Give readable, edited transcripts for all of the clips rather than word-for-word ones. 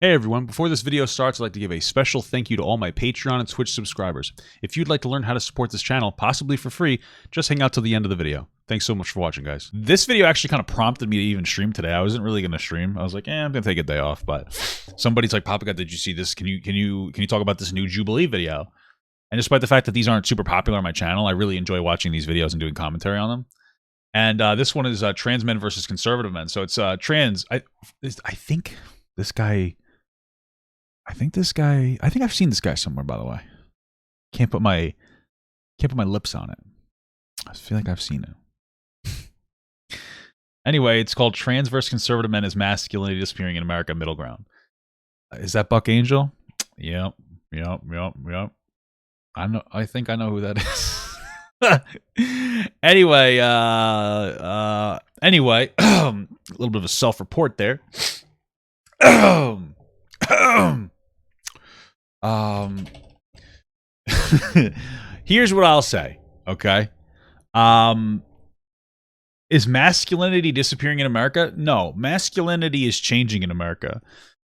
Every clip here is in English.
Hey everyone, before this video starts, I'd like to give a special thank you to all my Patreon and Twitch subscribers. If you'd like to learn how to support this channel, possibly for free, just hang out till the end of the video. Thanks so much for watching, guys. This video actually kind of prompted me to even stream today. I wasn't really going to stream. I was like, I'm going to take a day off, but somebody's like, Papa God, did you see this? Can you talk about this new Jubilee video? And despite the fact that these aren't super popular on my channel, I really enjoy watching these videos and doing commentary on them. And this one is trans men versus conservative men. So it's trans. I think this guy... I think I've seen this guy somewhere, by the way. Can't put my lips on it. I feel like I've seen it. Anyway, it's called Trans vs. Conservative Men is Masculinity Disappearing in America, Middle Ground. Is that Buck Angel? Yep. I think I know who that is. Anyway, a little bit of a self-report there. Here's what I'll say, okay? Is masculinity disappearing in America? No, masculinity is changing in America.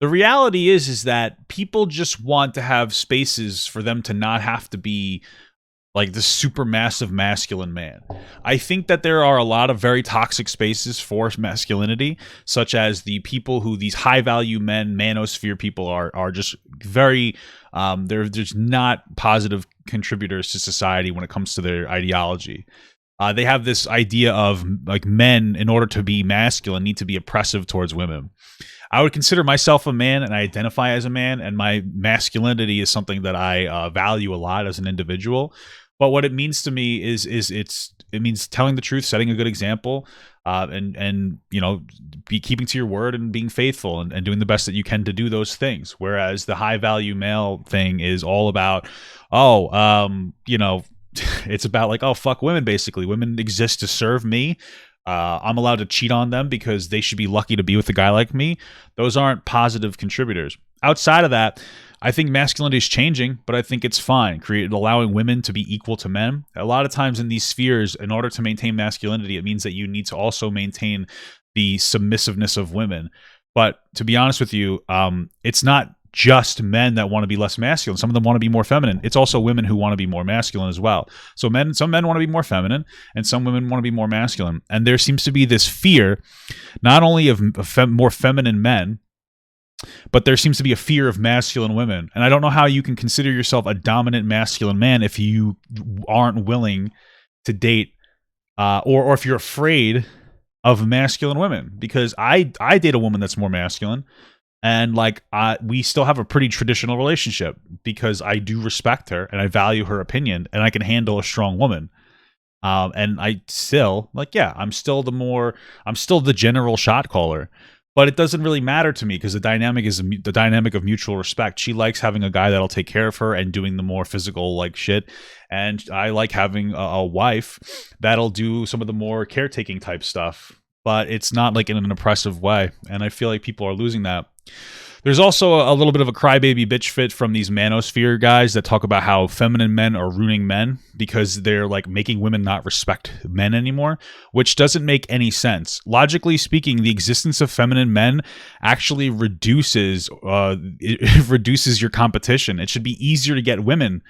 The reality is that people just want to have spaces for them to not have to be like the super massive masculine man. I think that there are a lot of very toxic spaces for masculinity, such as the people who these high value men, manosphere people are just very, they're just not positive contributors to society when it comes to their ideology. They have this idea of like men, in order to be masculine, need to be oppressive towards women. I would consider myself a man and I identify as a man, and my masculinity is something that I value a lot as an individual. But what it means to me is it means telling the truth, setting a good example, and you know, be keeping to your word and being faithful and doing the best that you can to do those things. Whereas the high value male thing is all about, you know, it's about like, oh, fuck women, basically. Women exist to serve me. I'm allowed to cheat on them because they should be lucky to be with a guy like me. Those aren't positive contributors. Outside of that, I think masculinity is changing, but I think it's fine. Allowing women to be equal to men. A lot of times in these spheres, in order to maintain masculinity, it means that you need to also maintain the submissiveness of women. But to be honest with you, it's not just men that want to be less masculine. Some of them want to be more feminine. It's also women who want to be more masculine as well. So some men want to be more feminine, and some women want to be more masculine. And there seems to be this fear, not only of more feminine men, but there seems to be a fear of masculine women. And I don't know how you can consider yourself a dominant masculine man if you aren't willing to date, or if you're afraid of masculine women. Because I date a woman that's more masculine. And like we still have a pretty traditional relationship because I do respect her and I value her opinion and I can handle a strong woman. And I still I'm still the general shot caller, but it doesn't really matter to me because the dynamic is the dynamic of mutual respect. She likes having a guy that'll take care of her and doing the more physical like shit. And I like having a wife that'll do some of the more caretaking type stuff, but it's not like in an oppressive way. And I feel like people are losing that. There's also a little bit of a crybaby bitch fit from these manosphere guys that talk about how feminine men are ruining men because they're like making women not respect men anymore, which doesn't make any sense. Logically speaking, the existence of feminine men actually reduces your competition. It should be easier to get women.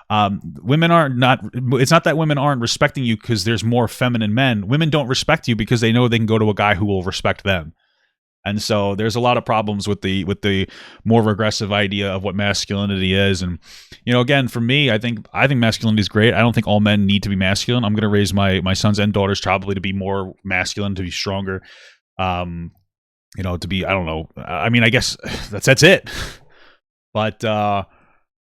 It's not that women aren't respecting you because there's more feminine men. Women don't respect you because they know they can go to a guy who will respect them. And so there's a lot of problems with the more regressive idea of what masculinity is. And, you know, again, for me, I think masculinity is great. I don't think all men need to be masculine. I'm going to raise my sons and daughters probably to be more masculine, to be stronger, you know, to be, I don't know. I mean, I guess that's it. But,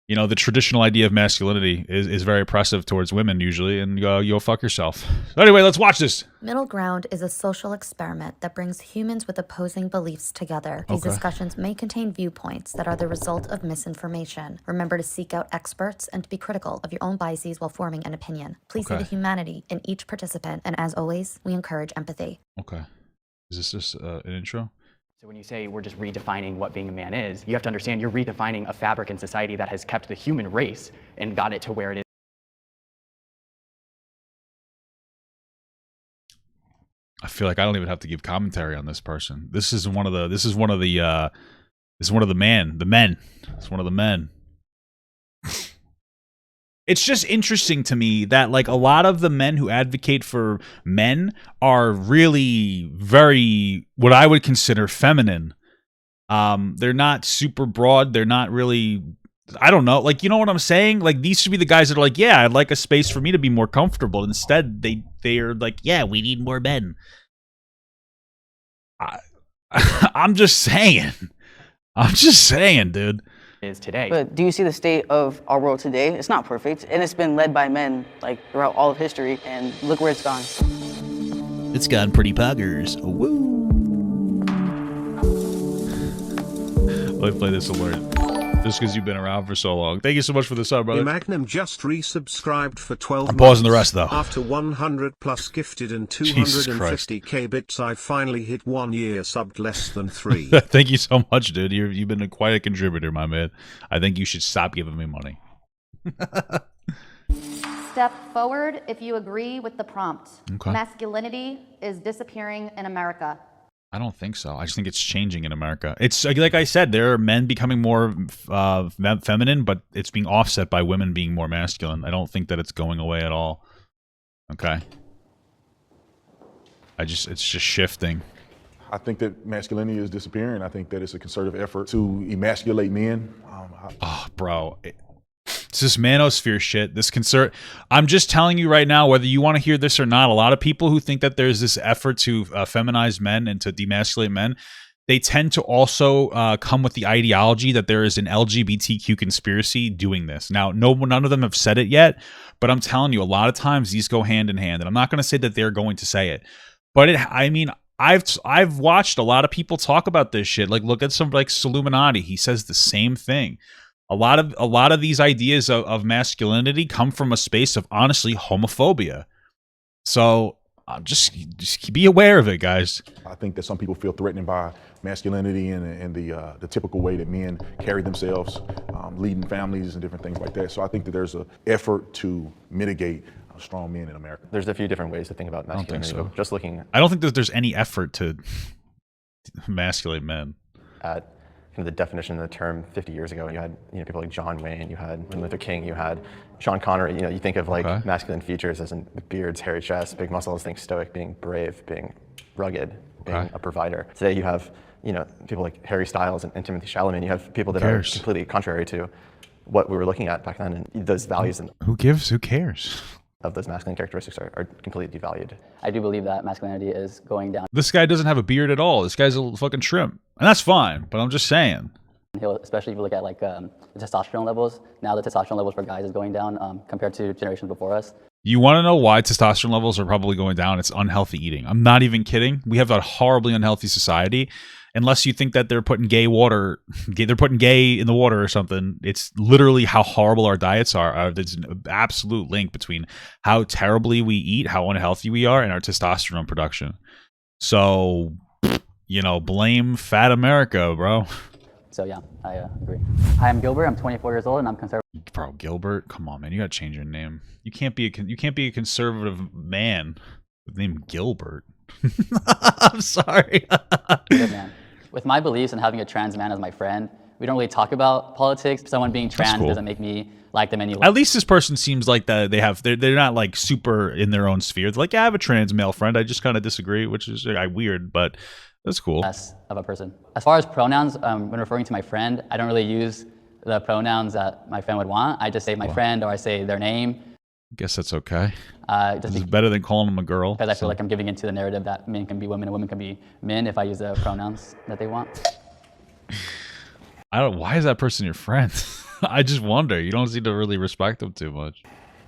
you know, the traditional idea of masculinity is very oppressive towards women usually, and you'll fuck yourself. So anyway, let's watch this. Middle Ground is a social experiment that brings humans with opposing beliefs together. These discussions may contain viewpoints that are the result of misinformation. Remember to seek out experts and to be critical of your own biases while forming an opinion. Please see the humanity in each participant, and as always, we encourage empathy. Okay. Is this just an intro? So when you say we're just redefining what being a man is, you have to understand you're redefining a fabric in society that has kept the human race and got it to where it is. I feel like I don't even have to give commentary on this person. This is one of the It's one of the men. It's one of the men. It's just interesting to me that like a lot of the men who advocate for men are really very what I would consider feminine. They're not super broad. They're not really, I don't know. Like, you know what I'm saying? Like, these should be the guys that are like, yeah, I'd like a space for me to be more comfortable. Instead, they are like, yeah, we need more men. I'm just saying. I'm just saying, dude. Is today. But do you see the state of our world today? It's not perfect, and it's been led by men like throughout all of history, and look where it's gone. It's gone pretty poggers. Woo! Let me play this alert. Just because you've been around for so long. Thank you so much for the sub, brother. Magnum just resubscribed for 12 I'm pausing the rest, though. After 100 plus gifted and 250k bits, I finally hit 1 year subbed less than 3. Thank you so much, dude. You've been quite a contributor, my man. I think you should stop giving me money. Step forward if you agree with the prompt. Okay. Masculinity is disappearing in America. I don't think so. I just think it's changing in America. It's like I said, there are men becoming more feminine, but it's being offset by women being more masculine. I don't think that it's going away at all. Okay. It's just shifting. I think that masculinity is disappearing. I think that it's a concerted effort to emasculate men. Oh, bro. It's this manosphere shit. This I'm just telling you right now, whether you want to hear this or not, a lot of people who think that there's this effort to feminize men and to demasculate men, they tend to also come with the ideology that there is an LGBTQ conspiracy doing this. Now, none of them have said it yet, but I'm telling you, a lot of times these go hand in hand. And I'm not going to say that they're going to say it, but I've watched a lot of people talk about this shit. Like, look at some like Illuminati. He says the same thing. A lot of these ideas of masculinity come from a space of honestly homophobia. So just be aware of it, guys. I think that some people feel threatened by masculinity and the typical way that men carry themselves, leading families and different things like that. So I think that there's an effort to mitigate strong men in America. There's a few different ways to think about masculinity. I don't think so. Just looking I don't think that there's any effort to emasculate men. At kind of the definition of the term 50 years ago, you had people like John Wayne, you had Martin Luther King, you had Sean Connery. You think of like masculine features as in beards, hairy chest, big muscles. Think stoic, being brave, being rugged, being a provider. Today you have people like Harry Styles and Timothy Chalamet. You have people that are completely contrary to what we were looking at back then, and those values and who cares of those masculine characteristics are completely devalued. I do believe that masculinity is going down. This guy doesn't have a beard at all. This guy's a fucking shrimp. And that's fine, but I'm just saying. Especially if you look at like the testosterone levels. Now the testosterone levels for guys is going down compared to generations before us. You want to know why testosterone levels are probably going down? It's unhealthy eating. I'm not even kidding. We have a horribly unhealthy society. Unless you think that they're putting they're putting gay in the water or something. It's literally how horrible our diets are. There's an absolute link between how terribly we eat, how unhealthy we are, and our testosterone production. So, blame fat America, bro. So yeah, I agree. Hi, I'm Gilbert. I'm 24 years old, and I'm conservative. Bro, Gilbert, come on, man. You gotta change your name. You can't be a conservative man with the name Gilbert. I'm sorry. Good man. With my beliefs and having a trans man as my friend, we don't really talk about politics. Someone being trans doesn't make me like them any less. At least this person seems like that they're not like super in their own sphere. They're like, yeah, I have a trans male friend. I just kind of disagree, which is weird, but that's cool. Less of a person. As far as pronouns, when referring to my friend, I don't really use the pronouns that my friend would want. I just say my friend, or I say their name. I guess that's okay. This is better than calling them a girl. Because I feel like I'm giving into the narrative that men can be women and women can be men if I use the pronouns that they want. Why is that person your friend? I just wonder. You don't seem to really respect them too much.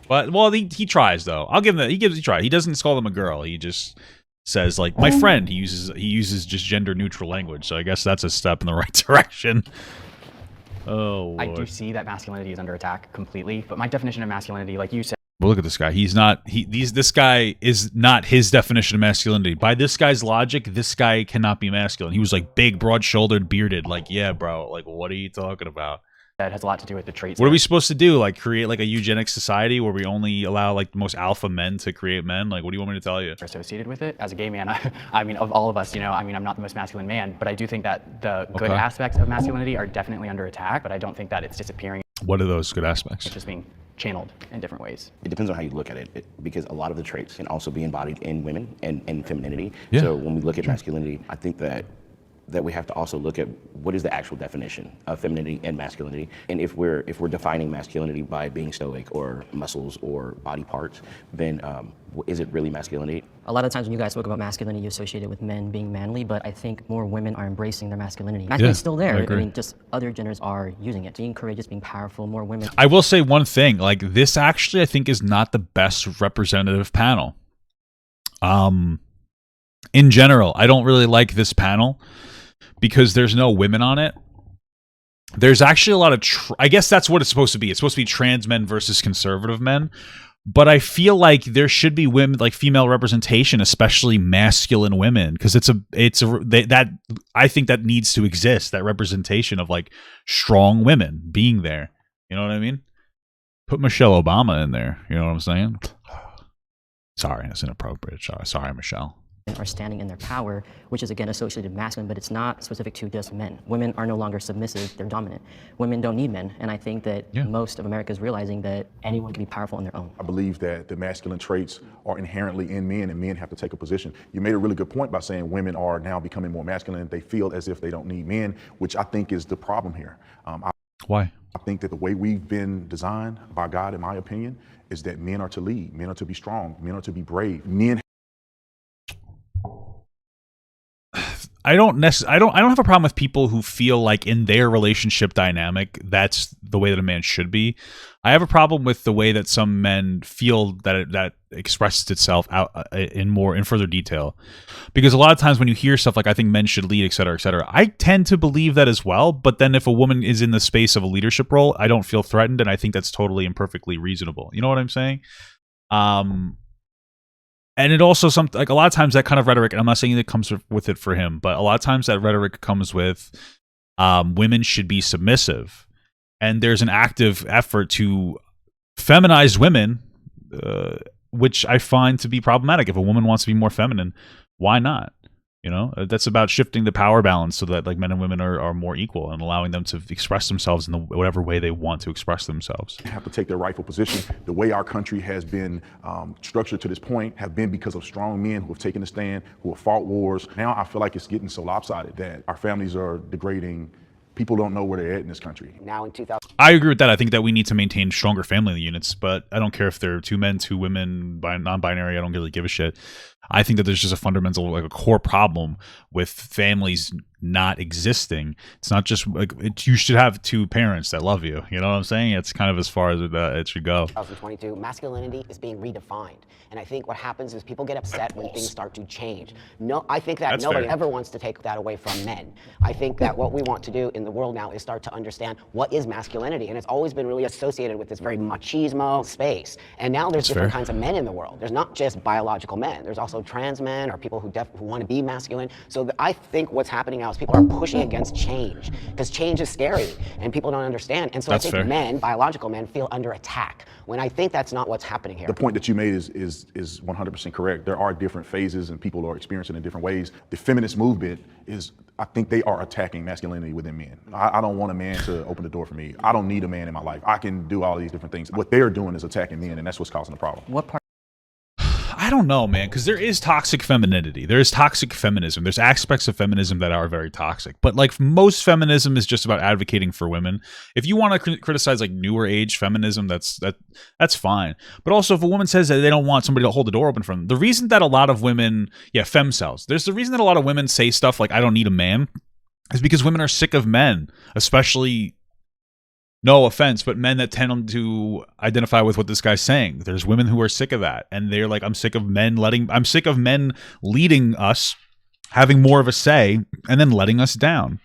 But, well, he tries, though. I'll give him that. He tries. He doesn't call them a girl. He just says, like, my friend. He uses just gender-neutral language. So I guess that's a step in the right direction. Oh, Lord. I do see that masculinity is under attack completely, but my definition of masculinity, like you said. But look at this guy. This guy is not his definition of masculinity. By this guy's logic, this guy cannot be masculine. He was like big, broad-shouldered, bearded. Like, yeah, bro. Like, what are you talking about? That has a lot to do with the traits. What are we supposed to do? Like create like a eugenic society where we only allow like the most alpha men to create men? Like, what do you want me to tell you? Associated with it. As a gay man, I mean, of all of us, you know, I mean, I'm not the most masculine man, but I do think that the good aspects of masculinity are definitely under attack, but I don't think that it's disappearing. What are those good aspects? It's just being channeled in different ways. It depends on how you look at it, because a lot of the traits can also be embodied in women and femininity. Yeah. So when we look at masculinity, I think that we have to also look at what is the actual definition of femininity and masculinity. And if we're defining masculinity by being stoic or muscles or body parts, then is it really masculinity? A lot of times when you guys spoke about masculinity, you associate it with men being manly, but I think more women are embracing their masculinity. Masculinity's still there. I mean, just other genders are using it. Being courageous, being powerful, more women. I will say one thing, like this actually I think is not the best representative panel. In general, I don't really like this panel because there's no women on it. There's actually a lot of, I guess that's what it's supposed to be. It's supposed to be trans men versus conservative men. But I feel like there should be women, like female representation, especially masculine women, because I think that needs to exist. That representation of like strong women being there. You know what I mean? Put Michelle Obama in there. You know what I'm saying? Sorry, that's inappropriate. Sorry, Michelle. Are standing in their power, which is again associated with masculine, but it's not specific to just men. Women are no longer submissive, they're dominant. Women don't need men, and I think that most of America is realizing that anyone can be powerful on their own. I believe that the masculine traits are inherently in men, and men have to take a position. You made a really good point by saying women are now becoming more masculine. They feel as if they don't need men, which I think is the problem here. Why? I think that the way we've been designed by God, in my opinion, is that men are to lead, men are to be strong, men are to be brave. Men I don't have a problem with people who feel like in their relationship dynamic that's the way that a man should be. I have a problem with the way that some men feel that that expresses itself out in further detail, because a lot of times when you hear stuff like I think men should lead, etc., etc., I tend to believe that as well. But then if a woman is in the space of a leadership role, I don't feel threatened, and I think that's totally and perfectly reasonable. You know what I'm saying? And it also like a lot of times that kind of rhetoric, and I'm not saying that comes with it for him, but a lot of times that rhetoric comes with women should be submissive, and there's an active effort to feminize women, which I find to be problematic. If a woman wants to be more feminine, why not? You know, that's about shifting the power balance so that like men and women are more equal and allowing them to express themselves in whatever way they want to express themselves. Have to take their rightful position. The way our country has been structured to this point have been because of strong men who have taken a stand, who have fought wars. Now I feel like it's getting so lopsided that our families are degrading. People don't know where they're at in this country. Now in 2000, I agree with that. I think that we need to maintain stronger family units, but I don't care if they're 2 men, 2 women, non-binary. I don't really give a shit. I think that there's just a fundamental, like a core problem with families not existing. It's not just like you should have 2 parents that love you. You know what I'm saying? It's kind of as far as it should go. 2022, masculinity is being redefined. And I think what happens is people get upset when things start to change. No, I think that nobody ever wants to take that away from men. I think that what we want to do in the world now is start to understand what is masculinity. And it's always been really associated with this very machismo space. And now there's different kinds of men in the world. There's not just biological men. There's also trans men or people who want to be masculine. So I think what's happening now is people are pushing against change because change is scary and people don't understand. And so I think men, biological men, feel under attack when I think that's not what's happening here. The point that you made is 100% correct. There are different phases and people are experiencing it in different ways. The feminist movement I think they are attacking masculinity within men. I don't want a man to open the door for me. I don't need a man in my life. I can do all these different things. What they're doing is attacking men, and that's what's causing the problem. What part? I don't know, man, because there is toxic femininity. There is toxic feminism. There's aspects of feminism that are very toxic. But like most feminism is just about advocating for women. If you want to criticize like newer age feminism, that's fine. But also if a woman says that they don't want somebody to hold the door open for them, the reason that a lot of women, femcells, there's the reason that a lot of women say stuff like I don't need a man is because women are sick of men, especially, no offense, but men that tend to identify with what this guy's saying. There's women who are sick of that. And they're like, I'm sick of men leading us, having more of a say, and then letting us down.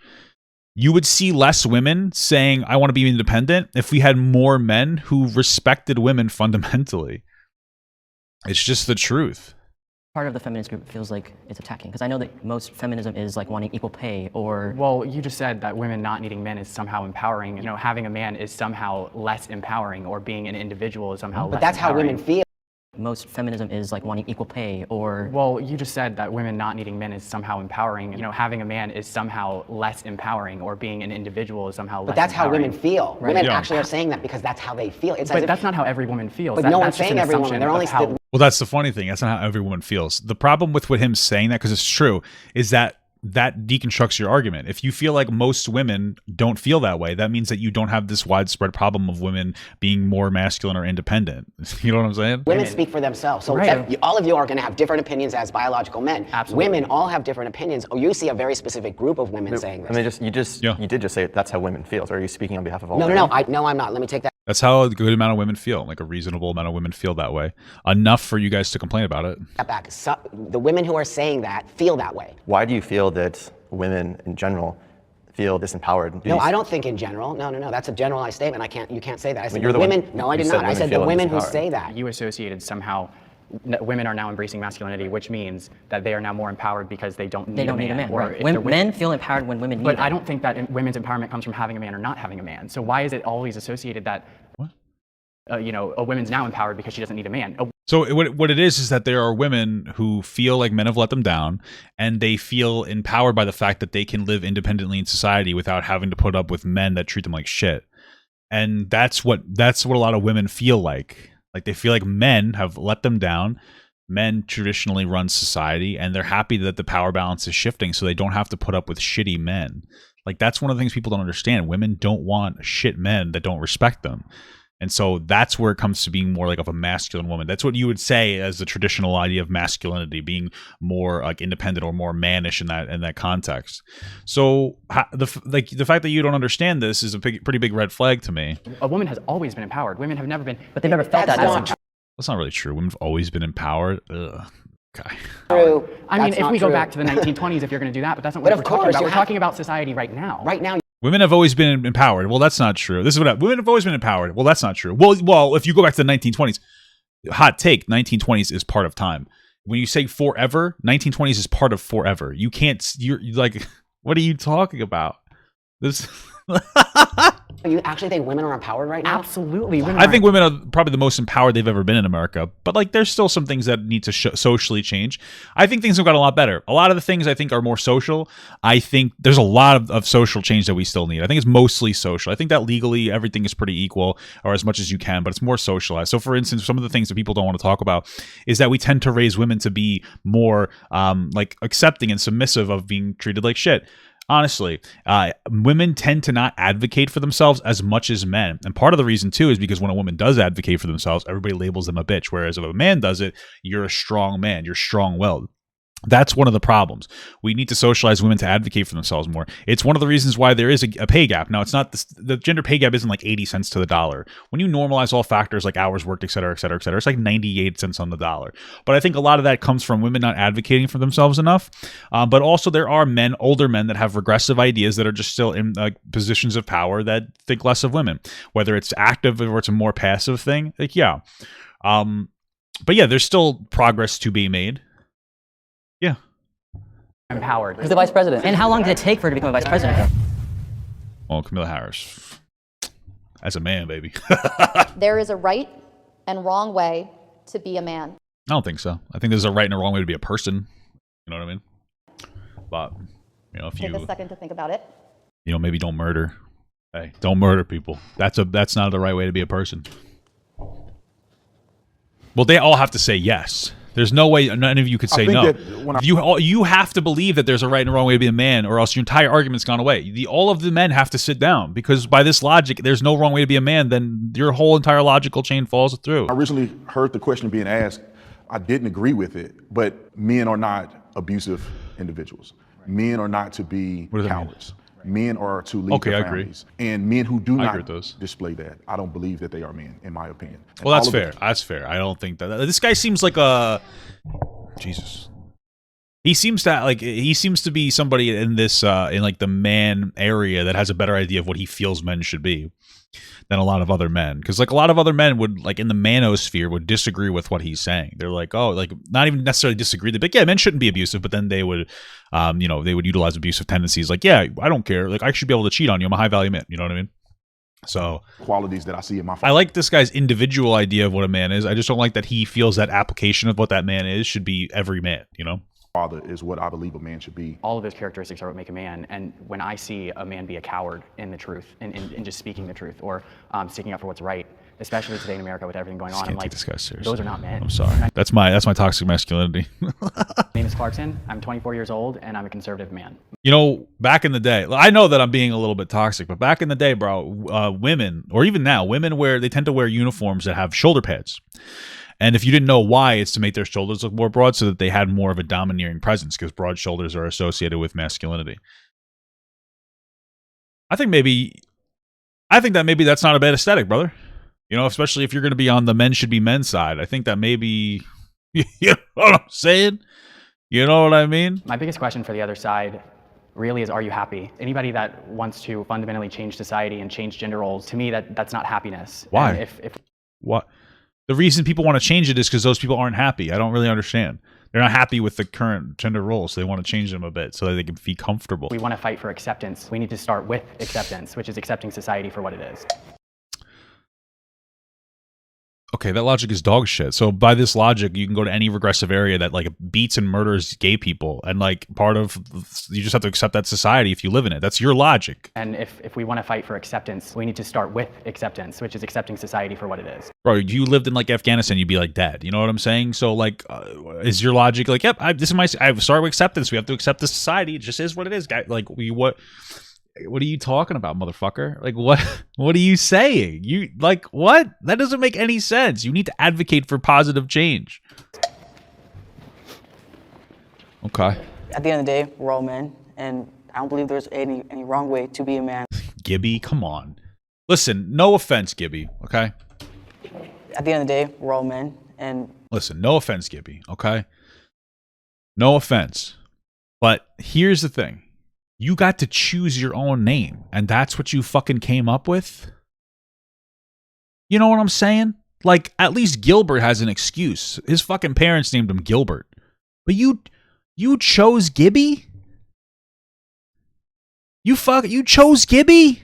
You would see less women saying, I want to be independent if we had more men who respected women fundamentally. It's just the truth. Part of the feminist group feels like it's attacking, because I know that most feminism is like wanting equal pay or... Well, you just said that women not needing men is somehow empowering. You know, having a man is somehow less empowering, or being an individual is somehow less But that's empowering. how women feel. Most feminism is like wanting equal pay or... Well, you just said that women not needing men is somehow empowering. You know, having a man is somehow less empowering, or being an individual is somehow less But that's empowering. how women feel. Right. Women actually are saying that because that's how they feel. It's But that's not how every woman feels. But That- no that's one's just saying an every woman. assumption They're only of how- Well, that's the funny thing. That's not how every woman feels. The problem with him saying that, because it's true, is that deconstructs your argument. If you feel like most women don't feel that way, that means that you don't have this widespread problem of women being more masculine or independent. You know what I'm saying? Women speak for themselves. So all of you are going to have different opinions as biological men. Absolutely. Women all have different opinions. Oh, you see a very specific group of women saying this. You did just say that's how women feel. So are you speaking on behalf of all No, women? no, I'm not. Let me take that. That's how a good amount of women feel. Like a reasonable amount of women feel that way. Enough for you guys to complain about it. Back. So, the women who are saying that feel that way. Why do you feel that women in general feel disempowered? No, I don't think in general. No. That's a generalized statement. You can't say that. I said you're the the one- women. No, I you did said not. I women said the feel women who disempowered. say that. You associated somehow women are now embracing masculinity, which means that they are now more empowered because they don't need They don't need a man. Or Right. if they're Men feel empowered when women need But them. I don't think that women's empowerment comes from having a man or not having a man. So why is it always associated that, a woman's now empowered because she doesn't need a man? So what it is that there are women who feel like men have let them down, and they feel empowered by the fact that they can live independently in society without having to put up with men that treat them like shit. And that's what a lot of women feel like. Like they feel like men have let them down. Men traditionally run society, and they're happy that the power balance is shifting so they don't have to put up with shitty men. Like that's one of the things people don't understand. Women don't want shit men that don't respect them. And so that's where it comes to being more like of a masculine woman. That's what you would say as the traditional idea of masculinity, being more like independent or more mannish in that context. So the fact that you don't understand this is a pretty big red flag to me. A woman has always been empowered. Women have never been. But they've never felt that. That's not really true. Women have always been empowered. Ugh. Okay. True. I mean, That's if not we go true. back to the 1920s, if you're going to do that, but that's not what But we're of talking course, about. you We're have- talking about society right now. Right now. Women have always been empowered. Well, that's not true. This is what women have always been empowered. Well, that's not true. Well, if you go back to the 1920s, hot take, 1920s is part of time. When you say forever, 1920s is part of forever. You're like, what are you talking about? This. You actually think women are empowered right now? Absolutely. I think women are probably the most empowered they've ever been in America. But like, there's still some things that need to socially change. I think things have got a lot better. A lot of the things I think are more social. I think there's a lot of social change that we still need. I think it's mostly social. I think that legally everything is pretty equal, or as much as you can, but it's more socialized. So for instance, some of the things that people don't want to talk about is that we tend to raise women to be more like accepting and submissive of being treated like shit. Honestly, women tend to not advocate for themselves as much as men. And part of the reason, too, is because when a woman does advocate for themselves, everybody labels them a bitch. Whereas if a man does it, you're a strong man. You're strong-willed. That's one of the problems. We need to socialize women to advocate for themselves more. It's one of the reasons why there is a pay gap. Now, it's not the gender pay gap isn't like 80 cents to the dollar. When you normalize all factors like hours worked, et cetera, et cetera, et cetera, it's like 98 cents on the dollar. But I think a lot of that comes from women not advocating for themselves enough. But also there are men, older men, that have regressive ideas that are just still in positions of power that think less of women, whether it's active or it's a more passive thing. Like, yeah. But yeah, there's still progress to be made. Yeah. Empowered. Who's the vice president? And how long did it take for her to become a vice president? Well, Kamala Harris. As a man, baby. There is a right and wrong way to be a man. I don't think so. I think there's a right and a wrong way to be a person. You know what I mean? But, if Take a second to think about it. Maybe don't murder. Hey, don't murder people. That's not the right way to be a person. Well, they all have to say yes. There's no way none of you could say no. You have to believe that there's a right and a wrong way to be a man, or else your entire argument's gone away. All of the men have to sit down, because by this logic, there's no wrong way to be a man. Then your whole entire logical chain falls through. I originally heard the question being asked. I didn't agree with it, but men are not abusive individuals. Men are not to be cowards. Men are to lead their families. And men who do not display that, I don't believe that they are men, in my opinion. And well, that's fair. That's fair. I don't think that. This guy seems like a... Jesus. He seems to be somebody in this in like the man area that has a better idea of what he feels men should be than a lot of other men. Because like a lot of other men would, like in the manosphere, would disagree with what he's saying. They're like, oh, like not even necessarily disagree. They're like, yeah, men shouldn't be abusive, but then they would they would utilize abusive tendencies. Like, yeah, I don't care. Like I should be able to cheat on you. I'm a high value man. You know what I mean? So qualities that I see in my father. I like this guy's individual idea of what a man is. I just don't like that he feels that application of what that man is should be every man, you know? Father is what I believe a man should be. All of those characteristics are what make a man. And when I see a man be a coward in the truth, in just speaking the truth, or sticking up for what's right, especially today in America with everything going on, I'm like, this guy seriously. Those are not men. I'm sorry. That's my toxic masculinity. My name is Clarkson. I'm 24 years old, and I'm a conservative man. You know, back in the day, I know that I'm being a little bit toxic, but back in the day, bro, women, or even now, women they tend to wear uniforms that have shoulder pads. And if you didn't know why, it's to make their shoulders look more broad so that they had more of a domineering presence, because broad shoulders are associated with masculinity. I think that maybe that's not a bad aesthetic, brother. You know, especially if you're going to be on the men should be men side. I think that maybe, you know what I'm saying? You know what I mean? My biggest question for the other side really is, are you happy? Anybody that wants to fundamentally change society and change gender roles, to me, that's not happiness. Why? And what? The reason people want to change it is because those people aren't happy. I don't really understand. They're not happy with the current gender roles, so they want to change them a bit so that they can be comfortable. We want to fight for acceptance. We need to start with acceptance, which is accepting society for what it is. Okay, that logic is dog shit. So by this logic, you can go to any regressive area that like beats and murders gay people, and like you just have to accept that society if you live in it. That's your logic. And if we want to fight for acceptance, we need to start with acceptance, which is accepting society for what it is. Bro, you lived in like Afghanistan, you'd be like dead. You know what I'm saying? So like, is your logic like, yep, I start with acceptance. We have to accept the society. It just is what it is, guy. Like what are you talking about, motherfucker? Like, what are you saying? You like what? That doesn't make any sense. You need to advocate for positive change. Okay. At the end of the day, we're all men, and I don't believe there's any wrong way to be a man. Gibby, come on. Listen, no offense, Gibby, okay? At the end of the day, we're all men, and... Listen, no offense, Gibby, okay? No offense. But here's the thing. You got to choose your own name, and that's what you fucking came up with? You know what I'm saying? Like, at least Gilbert has an excuse. His fucking parents named him Gilbert. But you chose Gibby? You chose Gibby?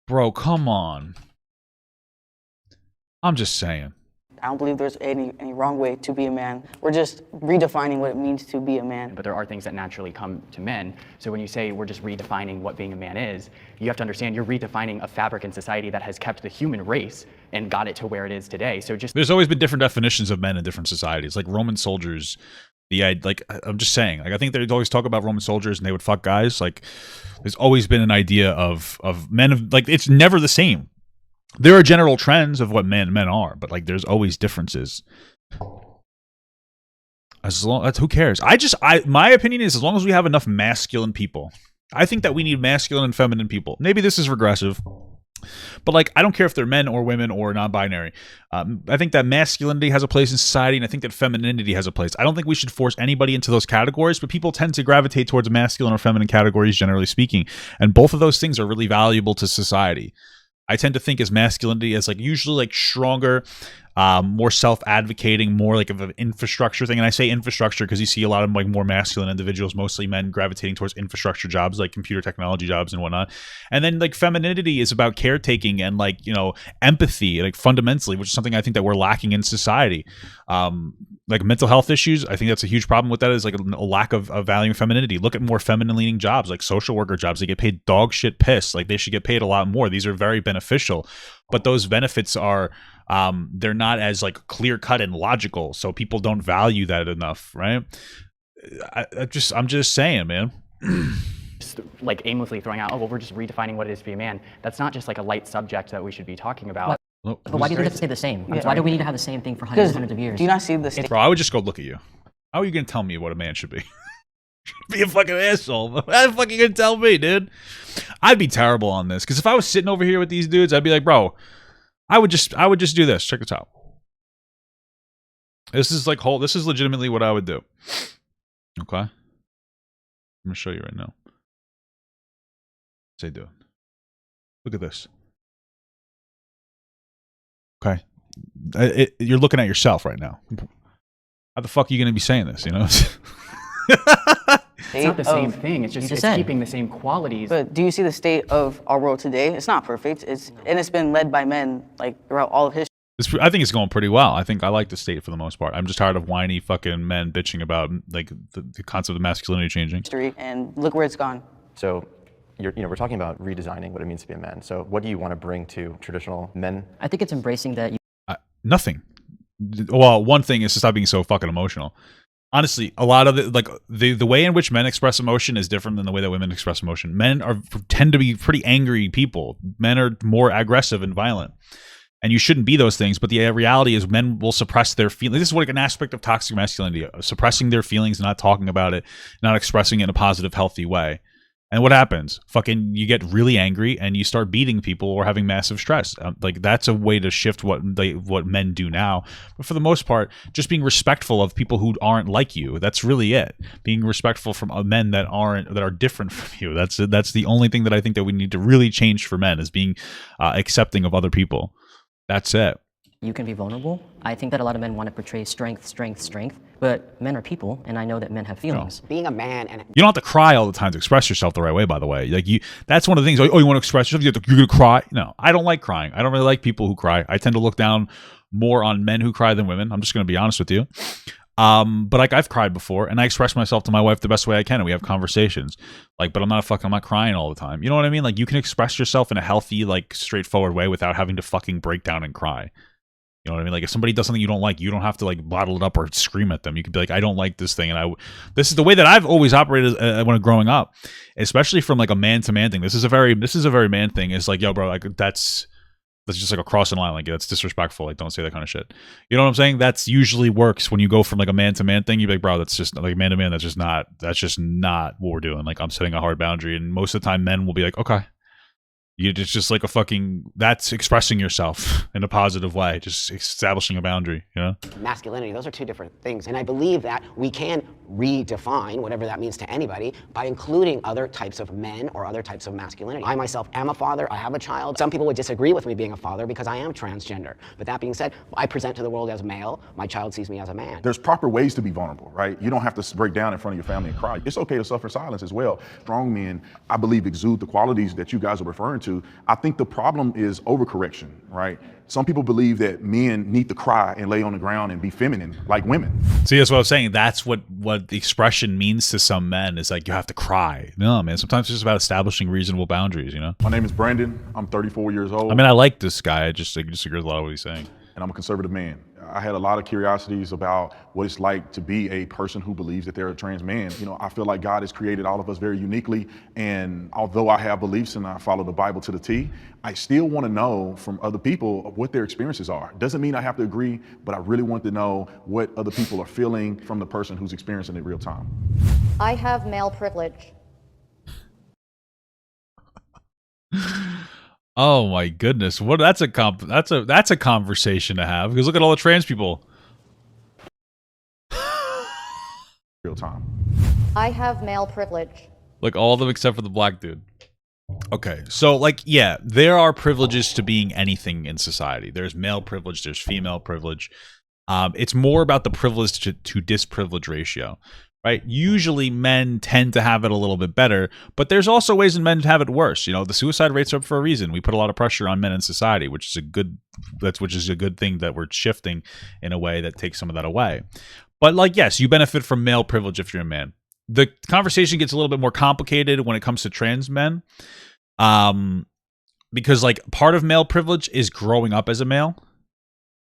Bro, come on. I'm just saying. I don't believe there's any wrong way to be a man. We're just redefining what it means to be a man. But there are things that naturally come to men. So when you say we're just redefining what being a man is, you have to understand you're redefining a fabric in society that has kept the human race and got it to where it is today. So there's always been different definitions of men in different societies. Like Roman soldiers, I'm just saying, like I think they'd always talk about Roman soldiers and they would fuck guys. Like there's always been an idea of men like it's never the same. There are general trends of what men are, but like there's always differences. Who cares? My opinion is as long as we have enough masculine people. I think that we need masculine and feminine people. Maybe this is regressive, but like I don't care if they're men or women or non-binary. I think that masculinity has a place in society, and I think that femininity has a place. I don't think we should force anybody into those categories, but people tend to gravitate towards masculine or feminine categories, generally speaking, and both of those things are really valuable to society. I tend to think as masculinity as like usually like stronger, more self-advocating, more like of an infrastructure thing. And I say infrastructure because you see a lot of like more masculine individuals, mostly men, gravitating towards infrastructure jobs like computer technology jobs and whatnot. And then like femininity is about caretaking and like, you know, empathy, like fundamentally, which is something I think that we're lacking in society. Like mental health issues, I think that's a huge problem with that is like a lack of valuing femininity. Look at more feminine leaning jobs like social worker jobs. They get paid dog shit piss. Like they should get paid a lot more. These are very beneficial, but those benefits are they're not as like clear cut and logical, so people don't value that enough, right? I'm just saying, man. Just like aimlessly throwing out, oh well, we're just redefining what it is to be a man. That's not just like a light subject that we should be talking about. But why do you have to stay the same? Why do we need to have the same thing for hundreds and hundreds of years? Do you not see the same? Bro, I would just go look at you. How are you gonna tell me what a man should be? Be a fucking asshole. How the fuck are you gonna tell me, dude? I'd be terrible on this because if I was sitting over here with these dudes, I'd be like, bro, I would just do this. Check this out. This is like this is legitimately what I would do. Okay. I'm gonna show you right now. Say do it. Look at this. Okay. You're looking at yourself right now. How the fuck are you gonna be saying this, you know? It's not the same thing. It's just keeping the same qualities. But do you see the state of our world today? It's not perfect. It's been led by men like throughout all of history. I think it's going pretty well. I think I like the state for the most part. I'm just tired of whiny fucking men bitching about like the concept of masculinity changing. And look where it's gone. So, we're talking about redesigning what it means to be a man. So, what do you want to bring to traditional men? I think it's embracing that. Nothing. Well, one thing is to stop being so fucking emotional. Honestly, a lot of the way in which men express emotion is different than the way that women express emotion. Men tend to be pretty angry people. Men are more aggressive and violent. And you shouldn't be those things, but the reality is men will suppress their feelings. This is like an aspect of toxic masculinity, suppressing their feelings, not talking about it, not expressing it in a positive, healthy way. And what happens? Fucking you get really angry and you start beating people or having massive stress. Like that's a way to shift what men do now. But for the most part, just being respectful of people who aren't like you. That's really it. Being respectful from men that are different from you. That's the only thing that I think that we need to really change for men is being accepting of other people. That's it. You can be vulnerable. I think that a lot of men want to portray strength, but men are people, and I know that men have feelings. Being a man and you don't have to cry all the time to express yourself the right way, by the way. That's one of the things, oh, you want to express yourself? You're going to cry? No, I don't like crying. I don't really like people who cry. I tend to look down more on men who cry than women. I'm just going to be honest with you. But like I've cried before and I express myself to my wife the best way I can and we have conversations. But I'm not crying all the time. You know what I mean? Like you can express yourself in a healthy, straightforward way without having to fucking break down and cry. You know what I mean? Like if somebody does something you don't like, you don't have to bottle it up or scream at them. You could be like, I don't like this thing. And this is the way that I've always operated when growing up, especially from a man to man thing. This is a very man thing. It's like, yo, bro, that's just a crossing line. That's disrespectful. Don't say that kind of shit. You know what I'm saying? That's usually works when you go from a man to man thing. You're like, bro, that's just man to man. That's just not what we're doing. I'm setting a hard boundary. And most of the time men will be like, okay. It's just that's expressing yourself in a positive way, just establishing a boundary, you know? Masculinity, those are two different things. And I believe that we can redefine whatever that means to anybody by including other types of men or other types of masculinity. I myself am a father, I have a child. Some people would disagree with me being a father because I am transgender. But that being said, I present to the world as male, my child sees me as a man. There's proper ways to be vulnerable, right? You don't have to break down in front of your family and cry. It's okay to suffer silence as well. Strong men, I believe, exude the qualities that you guys are referring to. I think the problem is overcorrection, right? Some people believe that men need to cry and lay on the ground and be feminine like women. See, that's what I was saying. That's what the expression means to some men is you have to cry. No, man. Sometimes it's just about establishing reasonable boundaries, you know? My name is Brandon. I'm 34 years old. I mean, I like this guy. I just disagree with a lot of what he's saying. And I'm a conservative man. I had a lot of curiosities about what it's like to be a person who believes that they're a trans man. I feel like God has created all of us very uniquely. And although I have beliefs and I follow the Bible to the T, I still want to know from other people what their experiences are. Doesn't mean I have to agree, but I really want to know what other people are feeling from the person who's experiencing it real time. I have male privilege. Oh my goodness! That's a conversation to have because look at all the trans people. Real time. I have male privilege. Like all of them except for the black dude. Okay, so yeah, there are privileges to being anything in society. There's male privilege. There's female privilege. It's more about the privilege to disprivilege ratio. Right? Usually men tend to have it a little bit better, but there's also ways in men to have it worse. The suicide rates are up for a reason. We put a lot of pressure on men in society, which is a good thing that we're shifting in a way that takes some of that away. But yes, you benefit from male privilege if you're a man. The conversation gets a little bit more complicated when it comes to trans men. Because part of male privilege is growing up as a male.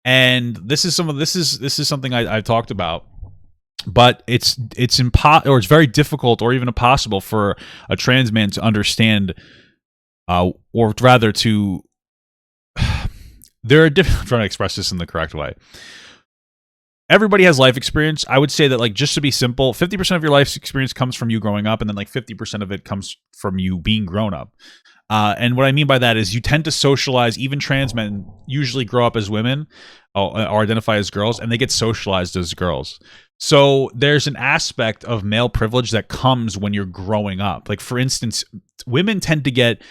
And this is something I've talked about. But it's very difficult or even impossible for a trans man to understand, or rather to. I'm trying to express this in the correct way. everybody has life experience. I would say that, like, just to be simple, 50% of your life experience comes from you growing up, and then like 50% of it comes from you being grown up. And what I mean by that is you tend to socialize. Even trans men usually grow up as women or identify as girls, and they get socialized as girls. So there's an aspect of male privilege that comes when you're growing up. Like, for instance, women tend to get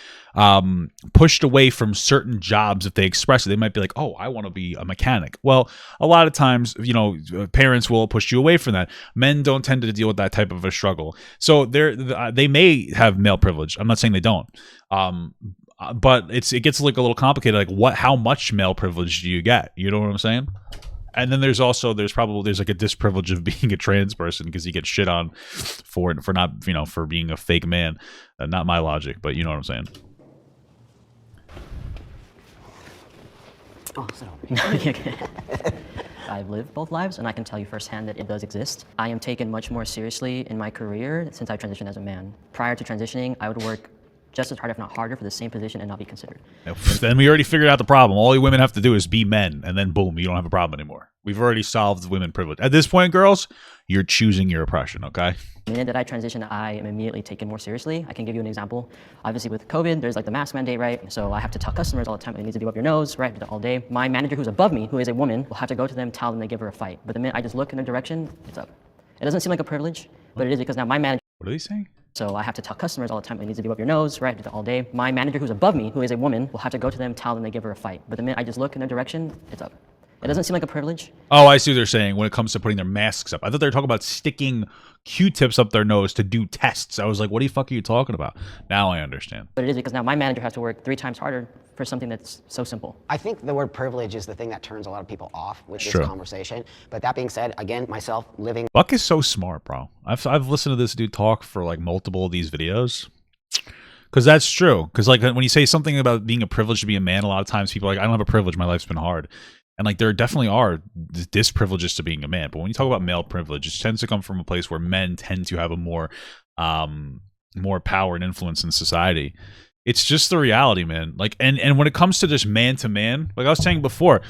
pushed away from certain jobs if they express it. They might be like, oh, I want to be a mechanic. Well, a lot of times, you know, parents will push you away from that. Men don't tend to deal with that type of a struggle. So they may have male privilege. I'm not saying they don't. But it gets like a little complicated. Like, how much male privilege do you get? You know what I'm saying? And then there's like a disprivilege of being a trans person, because you get shit on for not, you know, for being a fake man. Not my logic, but you know what I'm saying. Oh, sit over. I've lived both lives, and I can tell you firsthand that it does exist. I am taken much more seriously in my career since I transitioned as a man. Prior to transitioning, I would work just as hard, if not harder, for the same position and not be considered. Then we already figured out the problem. All you women have to do is be men, and then boom, you don't have a problem anymore. We've already solved women privilege. At this point, girls, you're choosing your oppression, okay? The minute that I transition, I am immediately taken more seriously. I can give you an example. Obviously, with COVID, there's like the mask mandate, right? So I have to tell customers all the time, you need to do up your nose, right, all day. My manager, who's above me, who is a woman, will have to go to them, tell them they give her a fight. But the minute I just look in their direction, it's up. It doesn't seem like a privilege, but it is, because now my manager... What are they saying? So I have to tell customers all the time, they need to do up your nose, right, all day. My manager, who's above me, who is a woman, will have to go to them, tell them they give her a fight. But the minute I just look in their direction, it's up. It doesn't seem like a privilege. Oh, I see what they're saying when it comes to putting their masks up. I thought they were talking about sticking Q-tips up their nose to do tests. I was like, what the fuck are you talking about? Now I understand. But it is, because now my manager has to work 3 times harder for something that's so simple. I think the word privilege is the thing that turns a lot of people off with this conversation. But that being said, again, myself living... Buck is so smart, bro. I've listened to this dude talk for like multiple of these videos. Because that's true. Because like when you say something about being a privilege to be a man, a lot of times people are like, I don't have a privilege, my life's been hard. And like there definitely are disprivileges to being a man. But when you talk about male privilege, it tends to come from a place where men tend to have a more power and influence in society. It's just the reality, man. Like, and when it comes to just man to man, like I was saying before,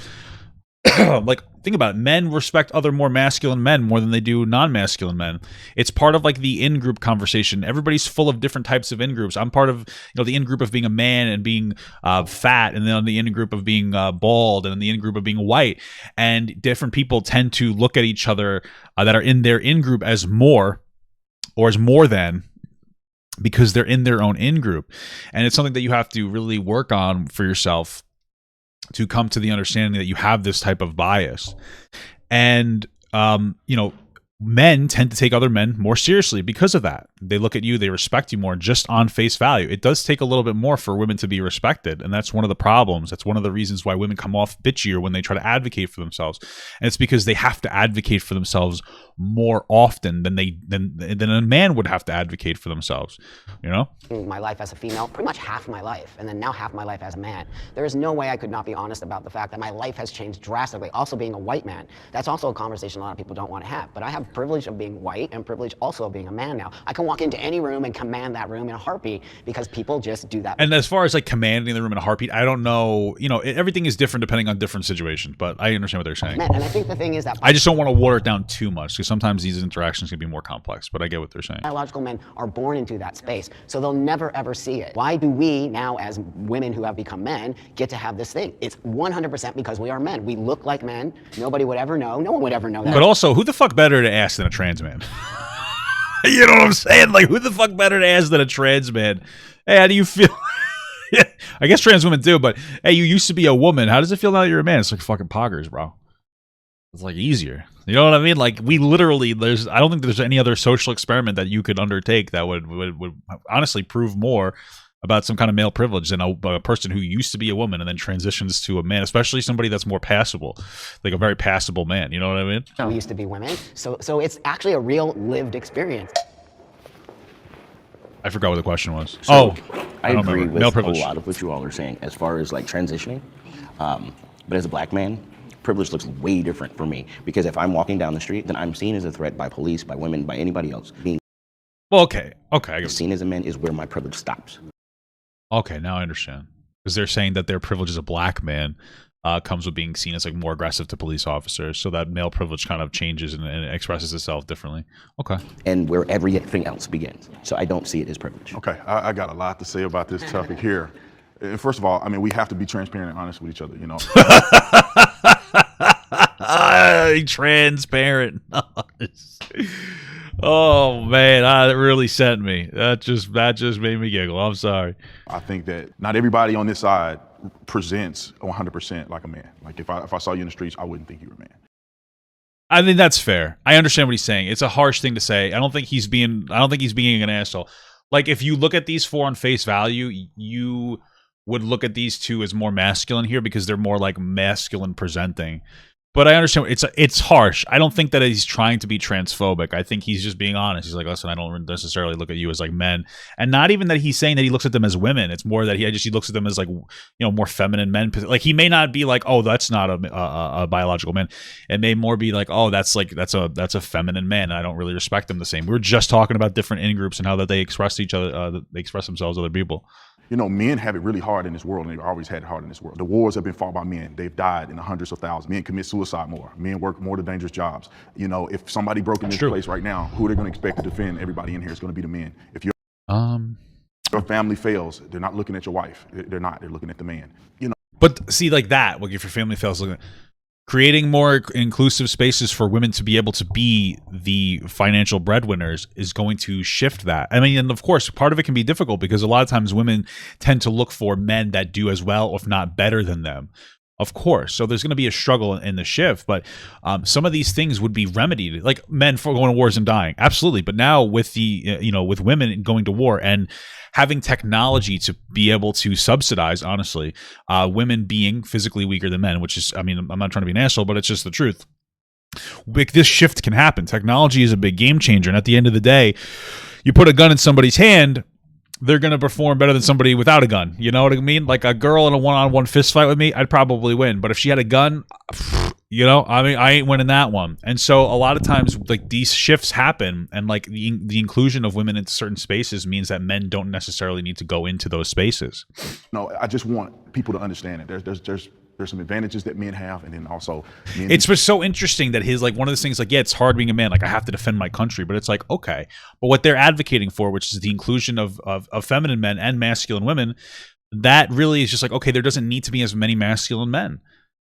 like think about it, men respect other more masculine men more than they do non-masculine men. It's part of like the in-group conversation. Everybody's full of different types of in-groups. I'm part of, you know, the in-group of being a man and being fat, and then on the in-group of being bald, and then the in-group of being white. And different people tend to look at each other that are in their in-group as more, or as more than, because they're in their own in-group. And it's something that you have to really work on for yourself to come to the understanding that you have this type of bias. And, you know, men tend to take other men more seriously because of that. They look at you, they respect you more just on face value. It does take a little bit more for women to be respected, and that's one of the problems. That's one of the reasons why women come off bitchier when they try to advocate for themselves. And it's because they have to advocate for themselves more often than a man would have to advocate for themselves, you know? My life as a female, pretty much half my life, and then now half my life as a man. There is no way I could not be honest about the fact that my life has changed drastically. Also being a white man, that's also a conversation a lot of people don't want to have. But I have privilege of being white and privilege also of being a man now. I can walk into any room and command that room in a heartbeat because people just do that. And as far as like commanding the room in a heartbeat, I don't know, you know, everything is different depending on different situations, but I understand what they're saying. And I think the thing is that I just don't want to water it down too much, because sometimes these interactions can be more complex, but I get what they're saying. Biological men are born into that space, so they'll never ever see it. Why do we now, as women who have become men, get to have this thing? It's 100% because we are men. We look like men. Nobody would ever know. No one would ever know that. But also, who the fuck better to ask than a trans man? You know what I'm saying? Like, who the fuck better to ask than a trans man? Hey, how do you feel? I guess trans women do, but hey, you used to be a woman. How does it feel now that you're a man? It's like fucking poggers, bro. It's like easier. You know what I mean? Like, we literally, I don't think there's any other social experiment that you could undertake that would honestly prove more about some kind of male privilege than a person who used to be a woman and then transitions to a man, especially somebody that's more passable, like a very passable man. You know what I mean? We used to be women, so it's actually a real lived experience. I forgot what the question was. So, I agree with a lot of what you all are saying as far as like transitioning, but as a black man, privilege looks way different for me, because if I'm walking down the street, then I'm seen as a threat by police, by women, by anybody else. Being okay. Seen as a man is where my privilege stops. Okay, now I understand. Because they're saying that their privilege as a black man comes with being seen as like more aggressive to police officers. So that male privilege kind of changes and expresses itself differently. Okay. And where everything else begins. So I don't see it as privilege. Okay, I got a lot to say about this topic here. And first of all, I mean, we have to be transparent and honest with each other, you know. Transparent. Oh man, that really sent me. That just made me giggle. I'm sorry. I think that not everybody on this side presents 100% like a man. Like if I saw you in the streets, I wouldn't think you were a man. I think that's fair. I understand what he's saying. It's a harsh thing to say. I don't think he's being an asshole. Like if you look at these four on face value, you would look at these two as more masculine here because they're more like masculine presenting. But I understand it's harsh. I don't think that he's trying to be transphobic. I think he's just being honest. He's like, listen, I don't necessarily look at you as like men, and not even that he's saying that he looks at them as women. It's more that he looks at them as like, you know, more feminine men. Like he may not be like, oh, that's not a biological man. It may more be like, oh, that's a feminine man. And I don't really respect them the same. We were just talking about different in groups and how that they express each other, they express themselves to other people. You know, men have it really hard in this world, and they've always had it hard in this world. The wars have been fought by men. They've died in the hundreds of thousands. Men commit suicide more. Men work more the dangerous jobs. You know, if somebody broke in this place right now, who are they going to expect to defend everybody in here? It's going to be the men. If your family fails, they're not looking at your wife. They're not. They're looking at the man. You know. But see, like that, like if your family fails, creating more inclusive spaces for women to be able to be the financial breadwinners is going to shift that. I mean, and of course, part of it can be difficult because a lot of times women tend to look for men that do as well, if not better than them. Of course. So there's going to be a struggle in the shift, but some of these things would be remedied, like men for going to wars and dying. Absolutely. But now with with women going to war and having technology to be able to subsidize, honestly, women being physically weaker than men, which is, I mean, I'm not trying to be an asshole, but it's just the truth. This shift can happen. Technology is a big game changer. And at the end of the day, you put a gun in somebody's hand, they're going to perform better than somebody without a gun. You know what I mean? Like a girl in a one-on-one fist fight with me, I'd probably win. But if she had a gun, you know, I mean, I ain't winning that one. And so a lot of times, like, these shifts happen, and like the inclusion of women into certain spaces means that men don't necessarily need to go into those spaces. No, I just want people to understand that there's some advantages that men have, and then also it's just so interesting that his, like, one of those things, like, yeah, it's hard being a man, like I have to defend my country, but it's like, okay, but what they're advocating for, which is the inclusion of feminine men and masculine women, that really is just like, okay, there doesn't need to be as many masculine men.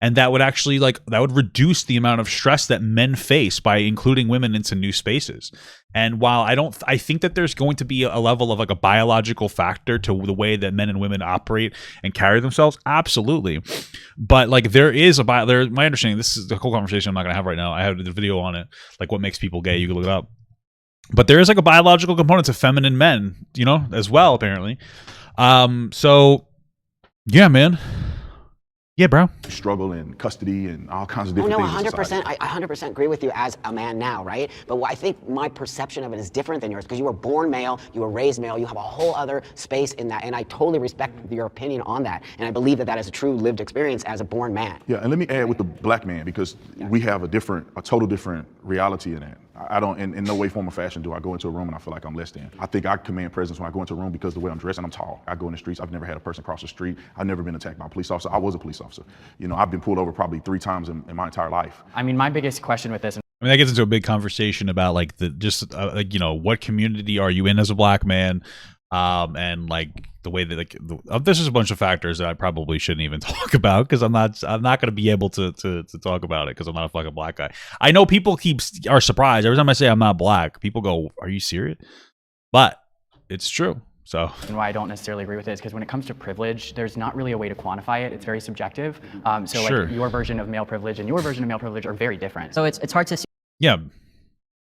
And that would actually, that would reduce the amount of stress that men face by including women into new spaces. And while I think that there's going to be a level of like a biological factor to the way that men and women operate and carry themselves, absolutely. But like there is my understanding, this is the whole conversation I'm not going to have right now. I have the video on it, like what makes people gay. You can look it up. But there is like a biological component to feminine men, you know, as well, apparently. So yeah, man. Yeah, bro. Struggle in custody and all kinds of different things. 100%. I 100% agree with you as a man now, right? But I think my perception of it is different than yours because you were born male, you were raised male, you have a whole other space in that, and I totally respect your opinion on that, and I believe that is a true lived experience as a born man. Yeah, and let me add with the black man, because we have a total different reality in that. I don't, in no way, form, or fashion do I go into a room and I feel like I'm less than. I think I command presence when I go into a room because the way I'm dressed and I'm tall. I go in the streets. I've never had a person cross the street. I've never been attacked by a police officer. I was a police officer. You know, I've been pulled over probably 3 times in my entire life. I mean, my biggest question with this. I mean, that gets into a big conversation about like what community are you in as a black man, and like the way that there's just a bunch of factors that I probably shouldn't even talk about because I'm not going to be able to talk about it because I'm not a fucking black guy. I know people are surprised every time I say I'm not black. People go, "Are you serious?" But it's true. So, and why I don't necessarily agree with it is because when it comes to privilege, there's not really a way to quantify it. It's very subjective. So sure. Like your version of male privilege and your version of male privilege are very different. So it's hard to see. Yeah.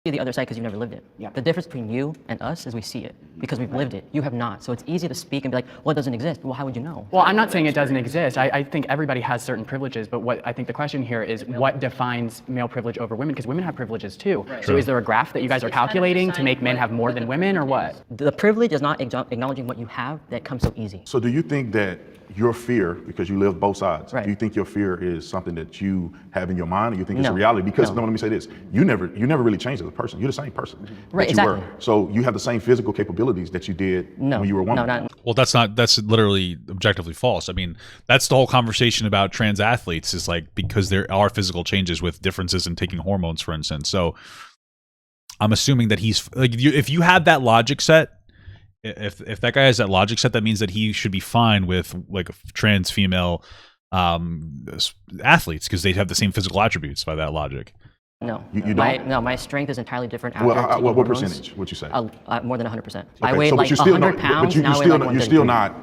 The other side because you've never lived it. Yeah. The difference between you and us is we see it because we've lived it. You have not. So it's easy to speak and be like, well, it doesn't exist. Well, how would you know? Well, I'm not saying it doesn't exist. I think everybody has certain privileges, but what I think the question here is what defines male privilege over women, because women have privileges too. Right. So is there a graph that you guys are calculating to make men have more than women or what? The privilege is not acknowledging what you have that comes so easy. So do you think that your fear, because you live both sides, Right. do you think your fear is something that you have in your mind, or you think it's a reality? Because no, let me say this: you never really changed as a person. You're the same person Right, that you exactly. were. So you have the same physical capabilities that you did when you were a woman. No, not. Well, that's literally objectively false. I mean, that's the whole conversation about trans athletes, is like, because there are physical changes with differences in taking hormones, for instance. So I'm assuming that he's like, if you have that logic set, if that guy has that logic set, that means that he should be fine with like trans female athletes, because they have the same physical attributes by that logic. No, You don't? my strength is entirely different. Well, after taking what hormones. percentage would you say? More than 100%. Okay, I weighed so, but like you're still 100 pounds. Now I weigh like you're still 133. not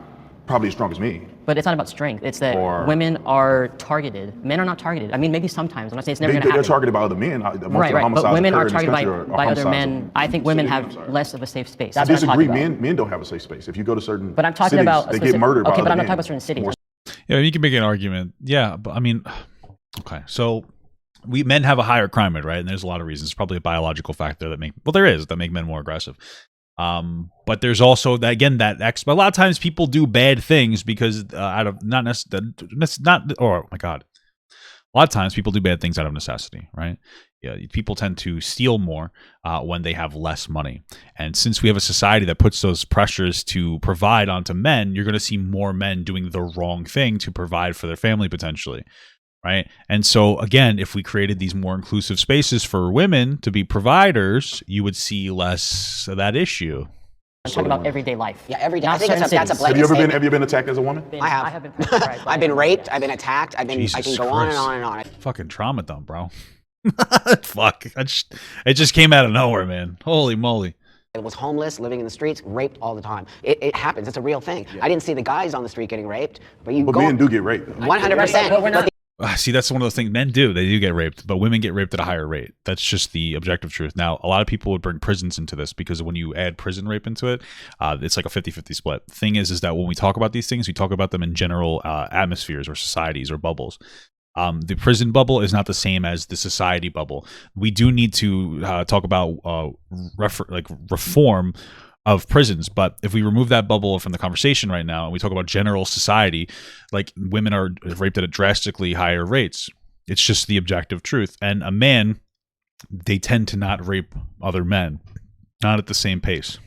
probably as strong as me. But it's not about strength. It's that Or- women are targeted. Men are not targeted. I mean, maybe sometimes. I'm not saying it's never going to They're happen. targeted by other men. Most of the Right. homicides But women occur are in this targeted country by are other homicides men. of- I think women I'm have sorry. less of a safe space. I That's what I'm disagree. talking about. Men don't have a safe space. If you go to certain But I'm talking cities, about they specific, get murdered by okay, other but I'm not men. talking about certain cities. Yeah, you can make an argument. Yeah, but I mean, okay, so men have a higher crime rate, right? And there's a lot of reasons. It's probably a biological factor that make men more aggressive. But there's also that, again, but a lot of times people do bad things because out of a lot of times people do bad things out of necessity, right? Yeah, people tend to steal more when they have less money. And since we have a society that puts those pressures to provide onto men, you're going to see more men doing the wrong thing to provide for their family potentially, right? And so, again, if we created these more inclusive spaces for women to be providers, you would see less of that issue. I'm talking about everyday life. Yeah, every day. Not I think certain that's a cities. blanket Have you been attacked as a woman? I have. I have been pressurized by I've been men. raped. I've been attacked. I can Jesus go on and Christ. on and on. Fucking trauma dump, bro. Fuck. It just came out of nowhere, man. Holy moly. I was homeless, living in the streets, raped all the time. It happens. It's a real thing. I didn't see the guys on the street getting raped, but you But go. men do get raped. 100%. But we're not. See, that's one of those things. Men do. They do get raped, but women get raped at a higher rate. That's just the objective truth. Now, a lot of people would bring prisons into this because when you add prison rape into it, it's like a 50-50 split. The thing is that when we talk about these things, we talk about them in general atmospheres or societies or bubbles. The prison bubble is not the same as the society bubble. We do need to talk about reform of prisons, but if we remove that bubble from the conversation right now and we talk about general society, like, women are raped at a drastically higher rates. It's just the objective truth. And a man, they tend to not rape other men, not at the same pace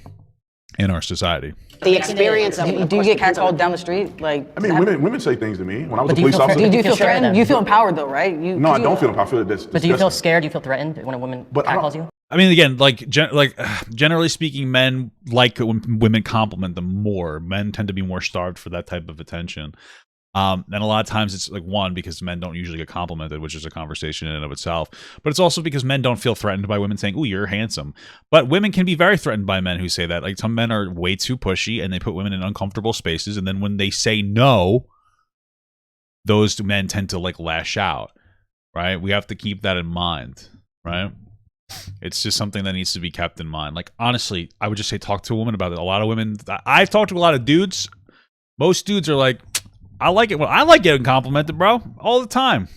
in our society. The experience of. Do you get catcalled down the street? Like, I mean, women say things to me when I was a But do you police feel officer. do you feel scared of threatened? them? You feel empowered though, right? No, I don't feel empowered. I feel that's But do you feel disgusting. scared? Do you feel threatened when a woman But I don't- catcalls you? I mean, again, generally speaking, men like when women compliment them more. Men tend to be more starved for that type of attention. And a lot of times it's like, one, because men don't usually get complimented, which is a conversation in and of itself. But it's also because men don't feel threatened by women saying, "Ooh, you're handsome." But women can be very threatened by men who say that. Like, some men are way too pushy and they put women in uncomfortable spaces. And then when they say no, those men tend to like lash out, right? We have to keep that in mind, right? It's just something that needs to be kept in mind. Like, honestly, I would just say talk to a woman about it. A lot of women, I've talked to a lot of dudes. Most dudes are like, I like it. Well, I like getting complimented, bro, all the time.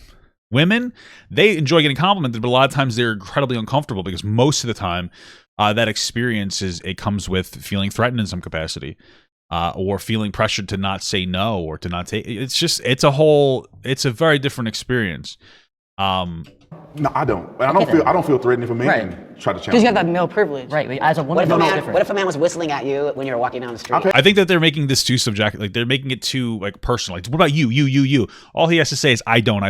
Women, they enjoy getting complimented, but a lot of times they're incredibly uncomfortable because most of the time that experience it comes with feeling threatened in some capacity, or feeling pressured to not say no or to not take. It's a very different experience. No, I don't. I don't feel threatened if a man try to challenge. Because you have that male privilege. Right. As a woman, What if a man was whistling at you when you were walking down the street? I think that they're making this too subjective. Like, they're making it too like personal. Like, what about you? You. All he has to say is I don't.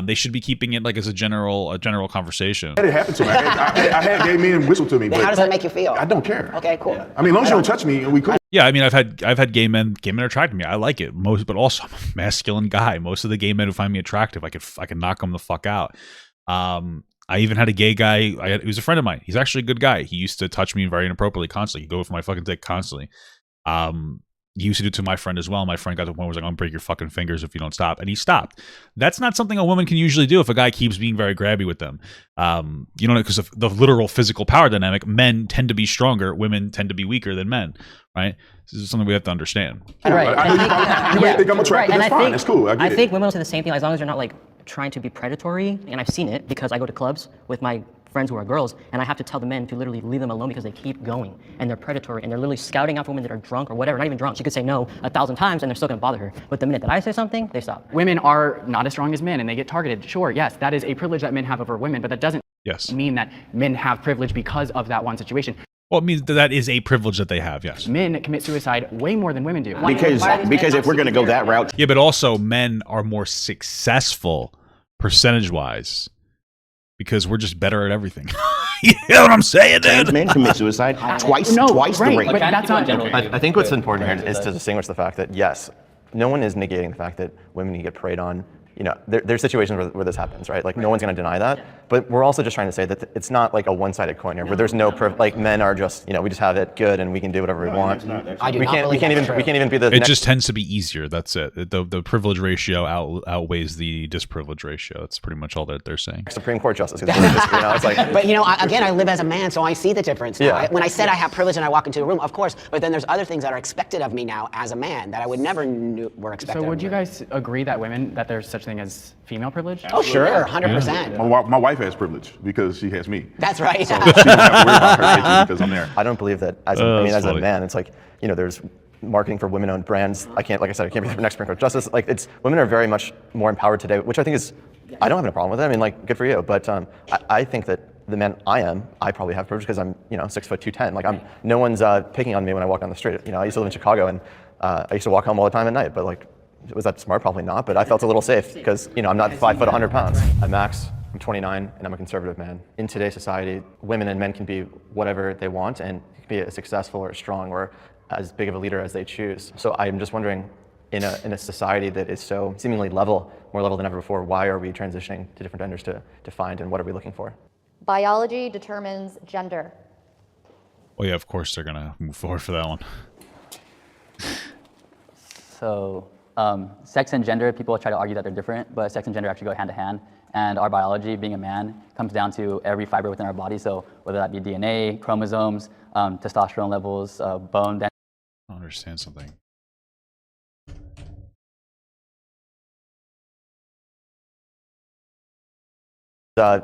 They should be keeping it like as a general conversation. It happened to me. I had gay men whistle to me. Then But how does that make you feel? I don't care. Okay, cool. I mean, as long as you don't touch me, we cool. Yeah, I mean, I've had gay men attract me. I like it but also I'm a masculine guy. Most of the gay men who find me attractive, I could knock them the fuck out. I even had a gay guy. He was a friend of mine. He's actually a good guy. He used to touch me very inappropriately constantly. He'd go for my fucking dick constantly. He used to do it to my friend as well. My friend got to the point where he was like, "I'm gonna break your fucking fingers if you don't stop," and he stopped. That's not something a woman can usually do if a guy keeps being very grabby with them. Because of the literal physical power dynamic, men tend to be stronger, women tend to be weaker than men, right? This is something we have to understand. Right. You may think I'm attractive. And That's fine. It's cool. I think women will say the same thing as long as you're not like trying to be predatory. And I've seen it because I go to clubs with my friends who are girls, and I have to tell the men to literally leave them alone because they keep going, and they're predatory, and they're literally scouting out for women that are drunk or whatever, not even drunk. She could say no 1,000 times, and they're still gonna bother her. But the minute that I say something, they stop. Women are not as strong as men, and they get targeted. Sure, yes, that is a privilege that men have over women, but that doesn't mean that men have privilege because of that one situation. Well, it means that is a privilege that they have, yes. Men commit suicide way more than women do. Because if we're gonna go that route. Yeah, but also men are more successful percentage-wise because we're just better at everything. You know what I'm saying, dude? Trans men commit suicide twice the rate. But that's not general. I think what's important here is to distinguish the fact that, yes, no one is negating the fact that women get preyed on. You know, there's situations where this happens, right? Like, no one's going to deny that. But we're also just trying to say that it's not like a one-sided coin here, where there's no like men are just, you know, we just have it good and we can do whatever we want. We can't even be the. It just tends to be easier. That's it. The privilege ratio outweighs the disprivilege ratio. That's pretty much all that they're saying. Supreme Court justice. It's like. But you know, again, I live as a man, so I see the difference. Yeah. When I said I have privilege and I walk into a room, of course. But then there's other things that are expected of me now as a man that I would never knew were expected. So would of me. you guys agree that there's such thing as female privilege? Oh, sure, 100%. My wife has privilege because she has me. That's right. So she don't have to worry about her safety because I'm there. I don't believe that as a man, it's like, you know, there's marketing for women-owned brands. I can't be the next Supreme Court justice. Like, women are very much more empowered today, which I think is, I don't have a problem with it. I mean, like, good for you. But I think that the man I probably have privilege because I'm, you know, 6 foot 210. Like, no one's picking on me when I walk down the street. You know, I used to live in Chicago and I used to walk home all the time at night, but like, was that smart? Probably not, but I felt a little safe because, you know, I'm not 5 foot 100 pounds. I'm Max, I'm 29, and I'm a conservative man. In today's society, women and men can be whatever they want and can be as successful or strong or as big of a leader as they choose. So I'm just wondering, in a society that is so seemingly more level than ever before, why are we transitioning to different genders to find, and what are we looking for? Biology determines gender. Well, yeah, of course they're going to move forward for that one. So, sex and gender, people try to argue that they're different, but sex and gender actually go hand to hand. And our biology, being a man, comes down to every fiber within our body. So whether that be DNA, chromosomes, testosterone levels, bone density. I don't understand something.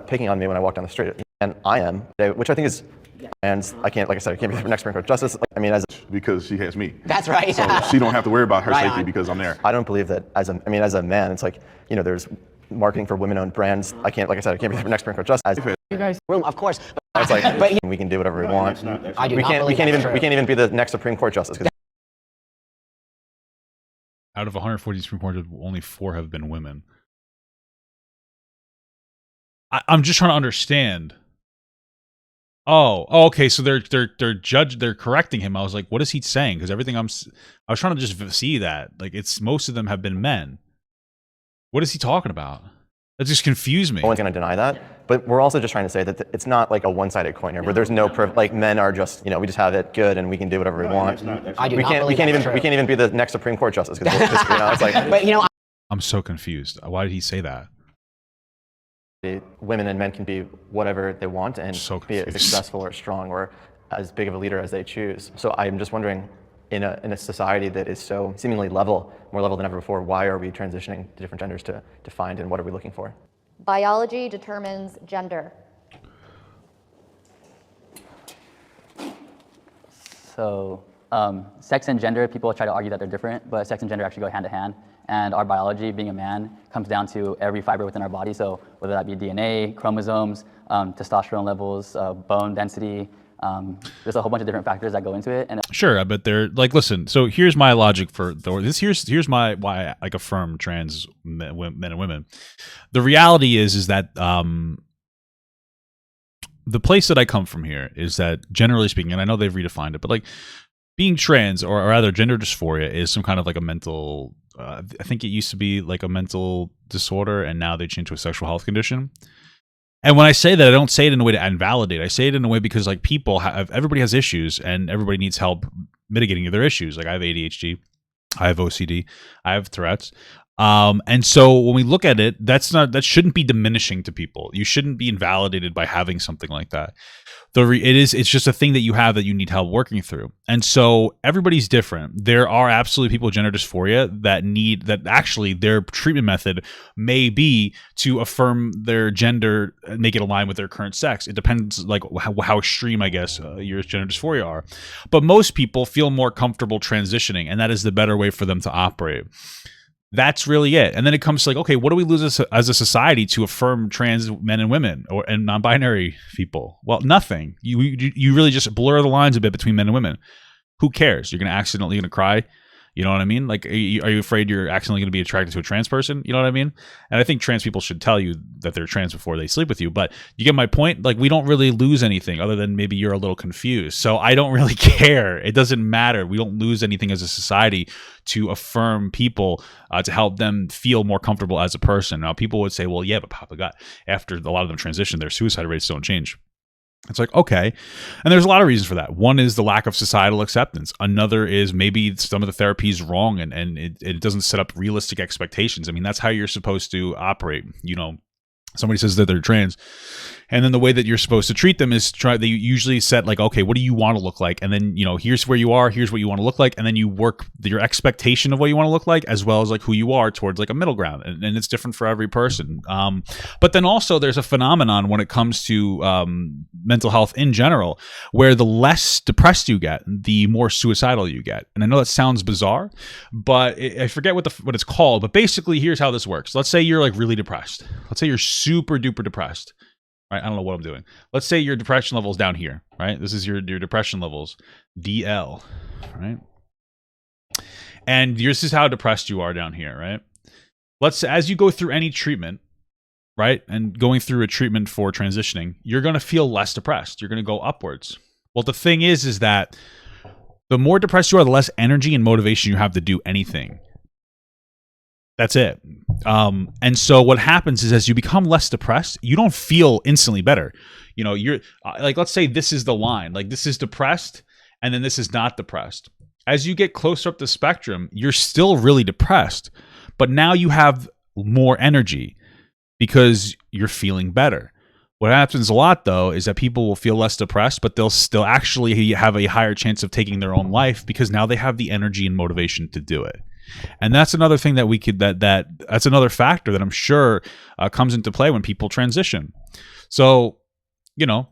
Picking on me when I walk down the street, and I am, which I think is, and I can't be the next Supreme Court justice. I mean, because she has me. That's right. So she don't have to worry about her safety because I'm there. I don't believe that as a man, it's like, you know, there's marketing for women-owned brands. I can't be the next Supreme Court justice. You guys, room, of course. It's like, but we can do whatever we want. We can't even be the next Supreme Court justice. Out of 140 Supreme Court judges, only 4 have been women. I'm just trying to understand. Oh, okay. So they're correcting him. I was like, what is he saying? Because I was trying to just see that, like, it's most of them have been men. What is he talking about? That just confused me. No one's going to deny that, but we're also just trying to say that it's not like a one-sided coin here, where there's no like men are just, you know, we just have it good and we can do whatever we want. We can't even be the next Supreme Court justice because, you know, it's like. But you know, I'm so confused. Why did he say that? Women and men can be whatever they want and be as successful or strong or as big of a leader as they choose. So I'm just wondering, in a society that is so seemingly more level than ever before, why are we transitioning to different genders to find, and what are we looking for? Biology determines gender. So, sex and gender, people try to argue that they're different, but sex and gender actually go hand to hand. And our biology, being a man, comes down to every fiber within our body. So whether that be DNA, chromosomes, testosterone levels, bone density, there's a whole bunch of different factors that go into it. And sure, but they're like, listen. So here's my logic for this. Here's why I like affirm trans men and women. The reality is that the place that I come from here is that, generally speaking, and I know they've redefined it, but like being trans, or rather gender dysphoria, is some kind of like a mental. I think it used to be like a mental disorder, and now they changed to a sexual health condition. And when I say that, I don't say it in a way to invalidate. I say it in a way because, like, everybody has issues, and everybody needs help mitigating their issues. Like, I have ADHD, I have OCD, I have Tourette's. And so when we look at it, that shouldn't be diminishing to people. You shouldn't be invalidated by having something like that. It's just a thing that you have that you need help working through. And so everybody's different. There are absolutely people with gender dysphoria that actually their treatment method may be to affirm their gender and make it align with their current sex. It depends like how extreme, I guess, your gender dysphoria are. But most people feel more comfortable transitioning, and that is the better way for them to operate. That's really it. And then it comes to like, okay, what do we lose as a society to affirm trans men and women and non-binary people? Well, nothing. You really just blur the lines a bit between men and women. Who cares? You're going to cry. You know what I mean? Like, are you afraid you're accidentally going to be attracted to a trans person? You know what I mean? And I think trans people should tell you that they're trans before they sleep with you. But you get my point? Like, we don't really lose anything other than maybe you're a little confused. So I don't really care. It doesn't matter. We don't lose anything as a society to affirm people, to help them feel more comfortable as a person. Now, people would say, well, yeah, but Papa God, after a lot of them transition, their suicide rates don't change. It's like, okay. And there's a lot of reasons for that. One is the lack of societal acceptance. Another is maybe some of the therapy is wrong and it doesn't set up realistic expectations. I mean, that's how you're supposed to operate. You know, somebody says that they're trans, and then the way that you're supposed to treat them is they usually set like, okay, what do you want to look like? And then, you know, here's where you are, here's what you want to look like. And then you work your expectation of what you want to look like, as well as like who you are towards like a middle ground. And it's different for every person. But then also there's a phenomenon when it comes to mental health in general, where the less depressed you get, the more suicidal you get. And I know that sounds bizarre, but I forget what it's called. But basically, here's how this works. Let's say you're like really depressed. Let's say you're super duper depressed. Right? I don't know what I'm doing. Let's say your depression level is down here, right? This is your depression levels, DL, right? And this is how depressed you are down here, right? As you go through any treatment, right? And going through a treatment for transitioning, you're going to feel less depressed. You're going to go upwards. Well, the thing is that the more depressed you are, the less energy and motivation you have to do anything. That's it. And so what happens is as you become less depressed, you don't feel instantly better. You know, you're like, let's say this is the line, like this is depressed and then this is not depressed. As you get closer up the spectrum, you're still really depressed, but now you have more energy because you're feeling better. What happens a lot though is that people will feel less depressed, but they'll still actually have a higher chance of taking their own life because now they have the energy and motivation to do it. And that's another thing that we could that's another factor that I'm sure comes into play when people transition. So, you know,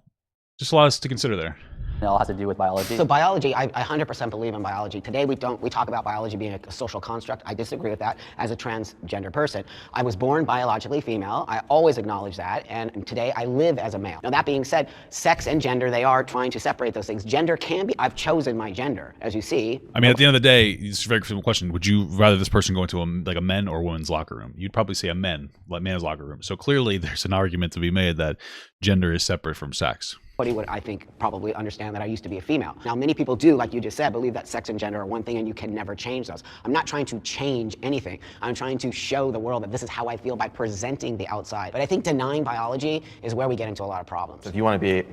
just a lot to consider there. It all has to do with biology. So biology, I 100% believe in biology. Today we talk about biology being a social construct. I disagree with that as a transgender person. I was born biologically female. I always acknowledge that. And today I live as a male. Now that being said, sex and gender, they are trying to separate those things. Gender can be, I've chosen my gender, as you see. I mean, at the end of the day, it's a very simple question. Would you rather this person go into a men or women's locker room? You'd probably say a man's locker room. So clearly there's an argument to be made that gender is separate from sex. Everybody would, I think, probably understand that I used to be a female. Now, many people do, like you just said, believe that sex and gender are one thing and you can never change those. I'm not trying to change anything. I'm trying to show the world that this is how I feel by presenting the outside. But I think denying biology is where we get into a lot of problems. So if you want to be,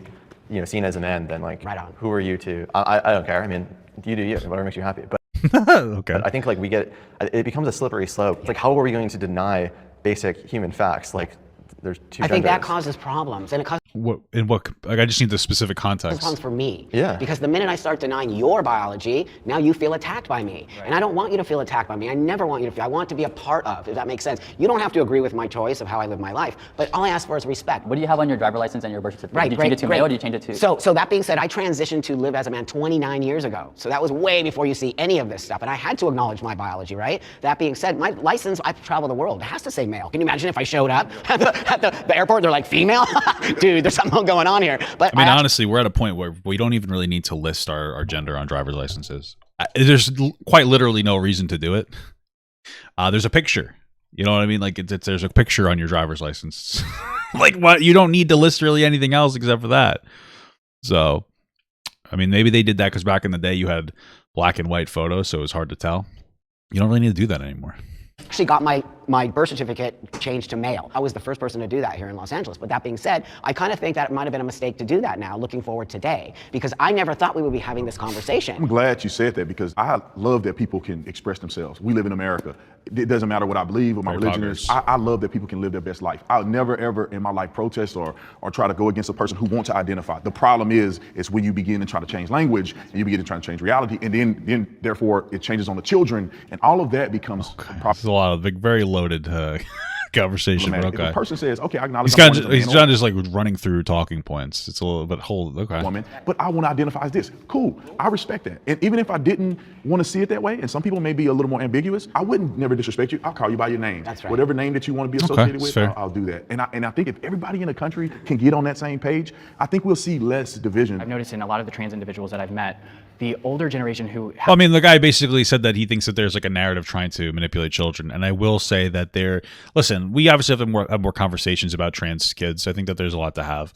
you know, seen as a man, then like, right on. Who are you to? I don't care. I mean, you do you, whatever makes you happy. But okay. But I think like it becomes a slippery slope. It's like, how are we going to deny basic human facts? Like, there's two genders. I think that causes problems, and it causes. Like, I just need the specific context. Problems for me. Yeah. Because the minute I start denying your biology, now you feel attacked by me. Right. And I don't want you to feel attacked by me. I never want you to feel, I want to be a part of, if that makes sense. You don't have to agree with my choice of how I live my life, but all I ask for is respect. What do you have on your driver's license and your birth certificate? Right, do you change it to male or do you change it to? So that being said, I transitioned to live as a man 29 years ago. So that was way before you see any of this stuff. And I had to acknowledge my biology, right? That being said, my license, I've traveled the world. It has to say male. Can you imagine if I showed up at the airport, they're like, female? Dude, there's something going on here. But I mean, honestly, we're at a point where we don't even really need to list our gender on driver's licenses. There's quite literally no reason to do it. There's a picture. You know what I mean? Like, there's a picture on your driver's license. Like, what? You don't need to list really anything else except for that. So, I mean, maybe they did that because back in the day you had black and white photos, so it was hard to tell. You don't really need to do that anymore. Actually got my my birth certificate changed to male. I was the first person to do that here in Los Angeles. But that being said, I kind of think that it might have been a mistake to do that now, looking forward today, because I never thought we would be having this conversation. I'm glad you said that, because I love that people can express themselves. We live in America. It doesn't matter what I believe or my religion is. I love that people can live their best life. I'll never ever in my life protest or try to go against a person who wants to identify. The problem is when you begin to try to change language and you begin to try to change reality, and then therefore it changes on the children, and all of that becomes It's a lot of very loaded conversation. If a person says, "Okay, I acknowledge," he's not just like running through talking points. It's a little bit woman, but I want to identify as this. Cool, I respect that. And even if I didn't want to see it that way, and some people may be a little more ambiguous, I wouldn't never disrespect you. I'll call you by your name. That's right. Whatever name that you want to be associated with, I'll do that. And I think if everybody in the country can get on that same page, I think we'll see less division. I've noticed in a lot of the trans individuals that I've met, the older generation who... I mean, the guy basically said that he thinks that there's like a narrative trying to manipulate children. And I will say that listen, we obviously have more conversations about trans kids. I think that there's a lot to have.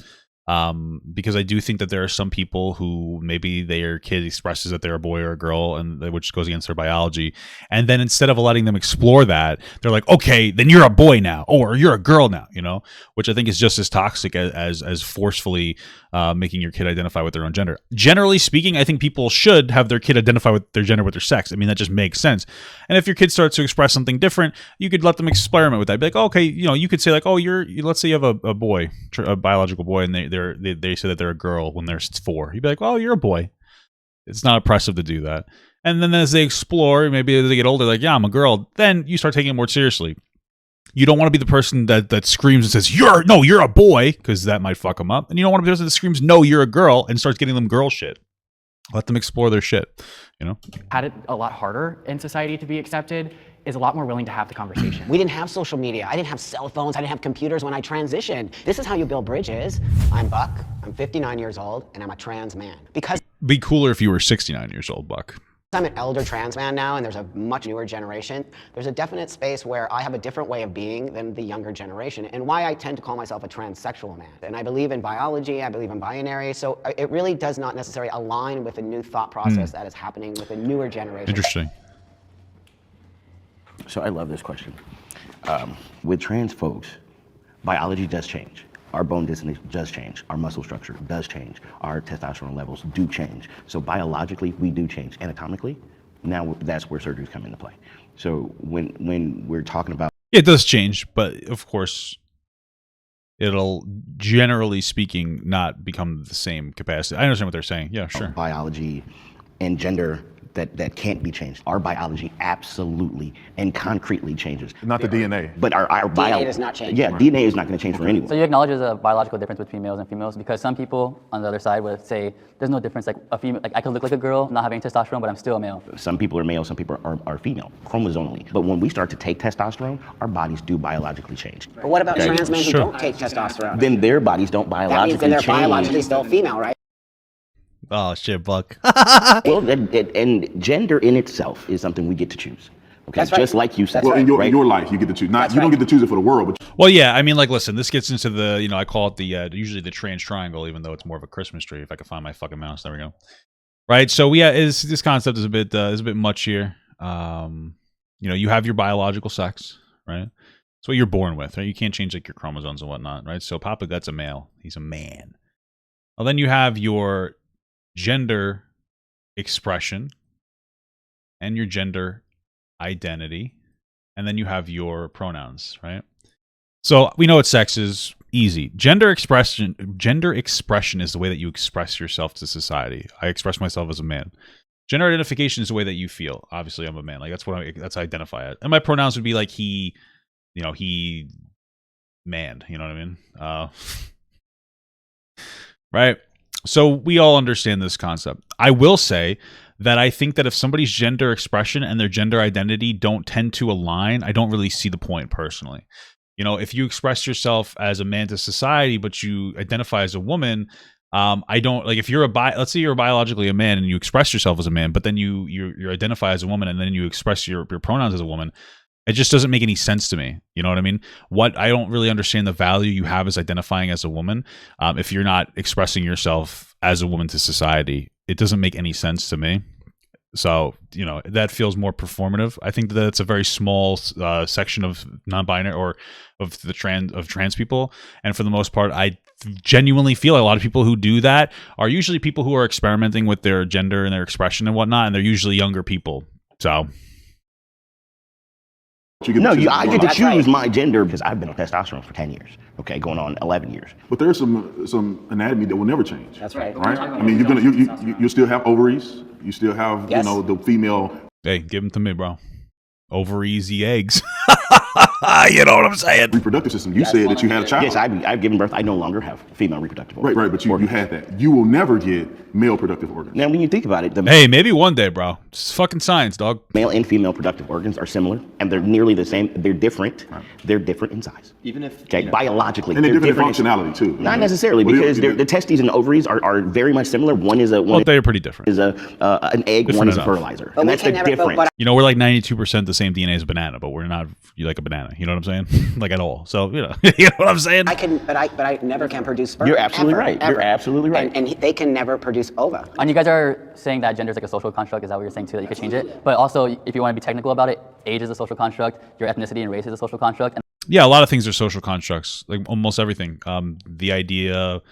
Because I do think that there are some people who maybe their kid expresses that they're a boy or a girl, and which goes against their biology, and then instead of letting them explore that, they're like, okay, then you're a boy now, or you're a girl now, which I think is just as toxic as forcefully making your kid identify with their own gender. Generally speaking, I think people should have their kid identify with their gender with their sex. I mean, that just makes sense. And if your kid starts to express something different, you could let them experiment with that. Be like, okay, you could say like, oh, let's say you have a boy, a biological boy, and they say that they're a girl when they're 4. You'd be like, oh, you're a boy. It's not oppressive to do that. And then as they explore, maybe as they get older, like, yeah, I'm a girl. Then you start taking it more seriously. You don't want to be the person that screams and says, you're a boy, because that might fuck them up. And you don't want to be the person that screams, no, you're a girl, and starts getting them girl shit. Let them explore their shit, Had it a lot harder in society to be accepted, is a lot more willing to have the conversation. We didn't have social media. I didn't have cell phones. I didn't have computers when I transitioned. This is how you build bridges. I'm Buck. I'm 59 years old, and I'm a trans man. Because be cooler if you were 69 years old, Buck. I'm an elder trans man now, and there's a much newer generation. There's a definite space where I have a different way of being than the younger generation, and why I tend to call myself a transsexual man. And I believe in biology, I believe in binary, so it really does not necessarily align with the new thought process that is happening with the newer generation. Interesting. So I love this question. With trans folks, biology does change. Our bone density does change. Our muscle structure does change. Our testosterone levels do change. So biologically, we do change. Anatomically, now that's where surgeries come into play. So when we're talking about... It does change, but of course, it'll, generally speaking, not become the same capacity. I understand what they're saying. Yeah, sure. Biology and gender that can't be changed. Our biology absolutely and concretely changes. Not the DNA. But our DNA does not change. Yeah, DNA is not going to change for anyone. So you acknowledge there's a biological difference between males and females, because some people on the other side would say there's no difference. Like a female, like I could look like a girl, not having testosterone, but I'm still a male. Some people are male, some people are female, chromosomally. But when we start to take testosterone, our bodies do biologically change. But what about trans men who don't take testosterone? Then their bodies don't biologically change. That means that they're biologically still female, right? Oh shit, Buck. Well, and gender in itself is something we get to choose. Okay, that's right. Just like you said. Well, in your life, you get to choose. Not you don't get to choose it for the world. But well, yeah. I mean, like, listen. This gets into the, I call it the usually the trans triangle, even though it's more of a Christmas tree. If I can find my fucking mouse, there we go. Right. So yeah, this concept is a bit much here. You have your biological sex, right? It's what you're born with, right? You can't change like your chromosomes and whatnot, right? So Papa Gut's a male. He's a man. Well, then you have your gender expression and your gender identity, and then you have your pronouns, right? So we know what sex is. Easy. Gender expression is the way that you express yourself to society. I express myself as a man. Gender identification is the way that you feel. Obviously, I'm a man. Like that's what that's identify it. And my pronouns would be like he, man. You know what I mean? Right. So we all understand this concept. I will say that I think that if somebody's gender expression and their gender identity don't tend to align, I don't really see the point personally. If you express yourself as a man to society, but you identify as a woman, I don't like if you're let's say you're biologically a man and you express yourself as a man, but then you identify as a woman and then you express your pronouns as a woman. It just doesn't make any sense to me. You know what I mean? I don't really understand the value you have as identifying as a woman if you're not expressing yourself as a woman to society. It doesn't make any sense to me. So, that feels more performative. I think that it's a very small section of non-binary or of trans people. And for the most part, I genuinely feel like a lot of people who do that are usually people who are experimenting with their gender and their expression and whatnot. And they're usually younger people. So. I get to choose my gender because I've been on testosterone for 10 years. Okay, going on 11 years. But there's some anatomy that will never change. That's right. Right? I mean, you still have ovaries. You still have, the female. Hey, give them to me, bro. Ovaries, eggs. You know what I'm saying? Reproductive system. You said that you had a child. Yes, I've given birth. I no longer have female reproductive organs. Right, but you had that. You will never get male productive organs. Now, when you think about it, hey, maybe one day, bro. It's fucking science, dog. Male and female productive organs are similar, and they're nearly the same. They're different. Right. They're different in size. Even if biologically, and they're different in functionality too. Not necessarily, because the testes and ovaries are very much similar. One is they're pretty different. Is an egg. Different one is enough. A fertilizer, and that's the difference. We're like 92% the same DNA as a banana, but we're not like a banana. You know what I'm saying? Like at all. So you know what I'm saying. I can, but I never can produce sperm. You're absolutely right. Ever. You're absolutely right. And they can never produce ova. And you guys are saying that gender is like a social construct. Is that what you're saying too? That you could change it. But also, if you want to be technical about it, age is a social construct. Your ethnicity and race is a social construct. Yeah, a lot of things are social constructs. Like almost everything. The idea.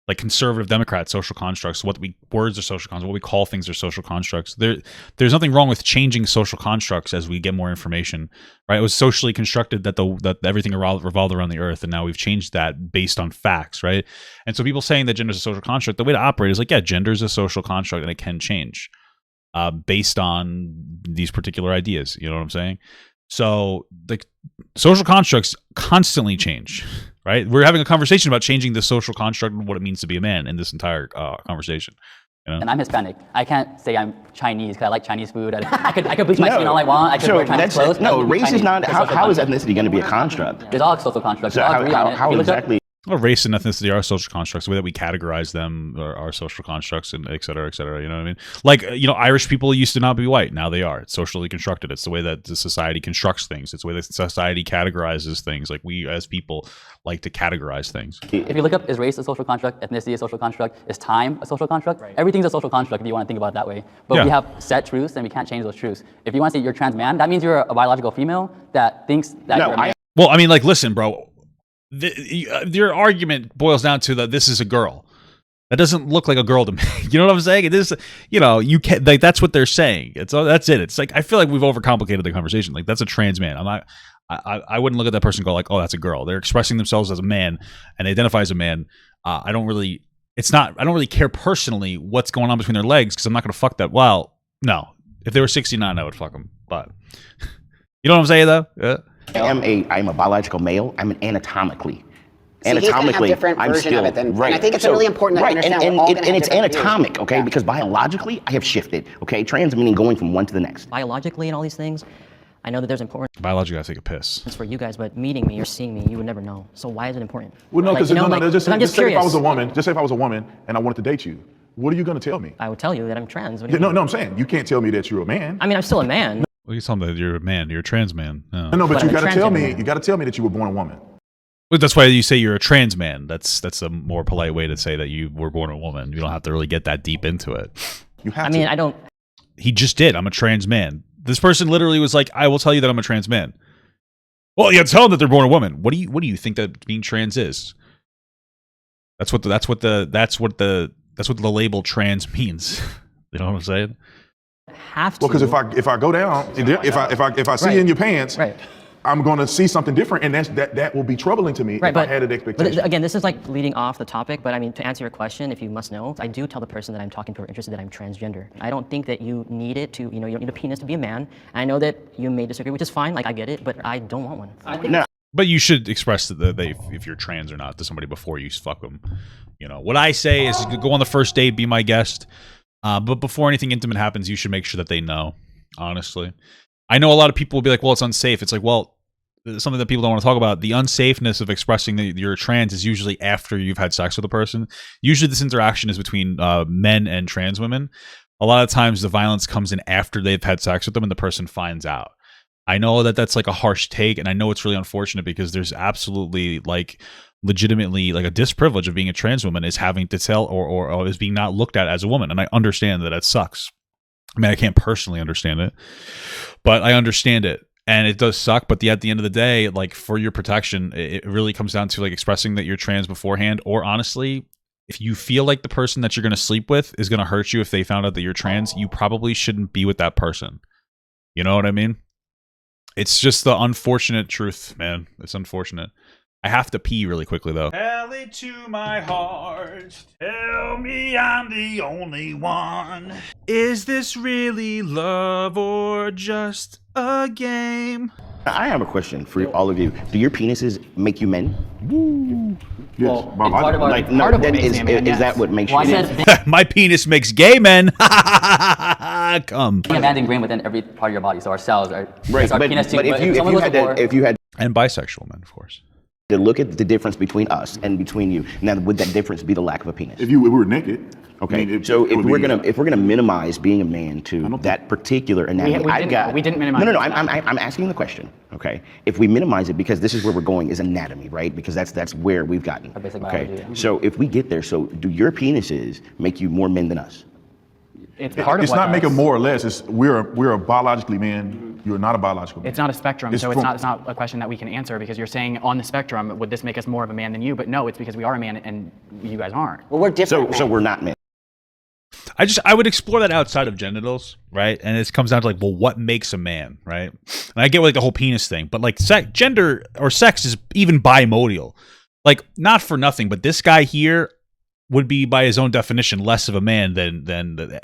Like conservative Democrats, social constructs. Words are social constructs. What we call things are social constructs. There's nothing wrong with changing social constructs as we get more information, right? It was socially constructed that everything revolved around the earth, and now we've changed that based on facts, right? And so people saying that gender is a social construct, the way to operate is like, yeah, gender is a social construct, and it can change based on these particular ideas. You know what I'm saying? So the social constructs constantly change, right? We're having a conversation about changing the social construct and what it means to be a man in this entire conversation. You know? And I'm Hispanic. I can't say I'm Chinese because I like Chinese food. I could bleach my skin all I want. I could wear Chinese clothes. No, race is not. How is ethnicity going to be a construct? There's all social constructs. So how exactly? Well, race and ethnicity are social constructs. The way that we categorize them are social constructs, and et cetera, et cetera. You know what I mean? Like, Irish people used to not be white. Now they are. It's socially constructed. It's the way that the society constructs things. It's the way that society categorizes things. Like, we as people like to categorize things. If you look up, is race a social construct? Ethnicity a social construct? Is time a social construct? Right. Everything's a social construct if you want to think about it that way. But we have set truths, and we can't change those truths. If you want to say you're a trans man, that means you're a biological female that thinks that you're a man. Well, I mean, like, listen, bro. Your argument boils down to that this is a girl. That doesn't look like a girl to me. You know what I'm saying? It is, you can't, like, that's what they're saying. That's it. It's like, I feel like we've overcomplicated the conversation. Like, that's a trans man. I wouldn't look at that person and go like, oh, that's a girl. They're expressing themselves as a man and they identify as a man. I don't really care personally what's going on between their legs because I'm not going to fuck that. Well, no. If they were 69, I would fuck them. But you know what I'm saying though? Yeah. I'm a biological male. I'm an anatomically. See, anatomically, I'm still right. And I think it's really important to understand. And it's anatomic, okay? Yeah. Because biologically, I have shifted. Okay, trans meaning going from one to the next. Biologically and all these things, I know that there's important. Biologically, I take a piss. It's for you guys, but meeting me or seeing me, you would never know. So why is it important? Well, no, because just say if I was a woman, and I wanted to date you, what are you going to tell me? I would tell you that I'm trans. No, I'm saying you can't tell me that you're a man. I mean, I'm still a man. Well, you tell me that you're a man. You're a trans man. No, but you got to tell me. You got to tell me that you were born a woman. Well, that's why you say you're a trans man. That's a more polite way to say that you were born a woman. You don't have to really get that deep into it. You have. I mean, I don't. He just did. I'm a trans man. This person literally was like, "I will tell you that I'm a trans man." Well, you tell them that they're born a woman. What do you think that being trans is? That's what the label trans means. You know what I'm saying? Have to. Well, because if I go down, if I see you in your pants, I'm going to see something different, and that will be troubling to me if I had an expectation. But again, this is like leading off the topic. But I mean, to answer your question, if you must know, I do tell the person that I'm talking to or interested that I'm transgender. I don't think that you need it to, you don't need a penis to be a man. And I know that you may disagree, which is fine. Like, I get it, but I don't want one. But you should express if you're trans or not to somebody before you fuck them. What I say is go on the first date, be my guest. But before anything intimate happens, you should make sure that they know, honestly. I know a lot of people will be like, well, it's unsafe. It's like, well, something that people don't want to talk about. The unsafeness of expressing that you're trans is usually after you've had sex with a person. Usually this interaction is between men and trans women. A lot of times the violence comes in after they've had sex with them and the person finds out. I know that that's like a harsh take, and I know it's really unfortunate because there's absolutely legitimately a disprivilege of being a trans woman is having to tell or is being not looked at as a woman. And I understand that it sucks. I mean, I can't personally understand it, but I understand it. And it does suck, but at the end of the day, like, for your protection, it really comes down to like expressing that you're trans beforehand, or honestly, if you feel like the person that you're going to sleep with is going to hurt you if they found out that you're trans, you probably shouldn't be with that person. You know what I mean? It's just the unfortunate truth, man. It's unfortunate. I have to pee really quickly, though. Tell it to my heart. Tell me I'm the only one. Is this really love or just a game? I have a question for all of you. Do your penises make you men? Woo. Yes. Well, part of what makes me a man, is that what makes you men? My penis makes gay men. Come. Being a man ingrained within every part of your body. So our cells are right. our penis too. But if you had and bisexual men, of course. To look at the difference between us and between you. Now, would that difference be the lack of a penis? If we were naked. Okay. I mean, so if we're gonna minimize being a man to that particular anatomy, we didn't minimize. No. I'm asking the question. Okay. If we minimize it, because this is where we're going, is anatomy, right? Because that's where we've gotten. Our basic okay. biology, yeah. So if we get there, so do your penises make you more men than us? It's part of it's what not does. making more or less. It's we're a biologically man. You're not a biological man. It's not a spectrum, It's so it's not a question that we can answer, because you're saying on the spectrum, would this make us more of a man than you? But no, it's because we are a man and you guys aren't. Well, we're different. So we're not men. I would explore that outside of genitals, right? And it comes down to like, well, what makes a man, right? And I get like the whole penis thing, but like gender or sex is even bimodal. Like, not for nothing, but this guy here would be, by his own definition, less of a man than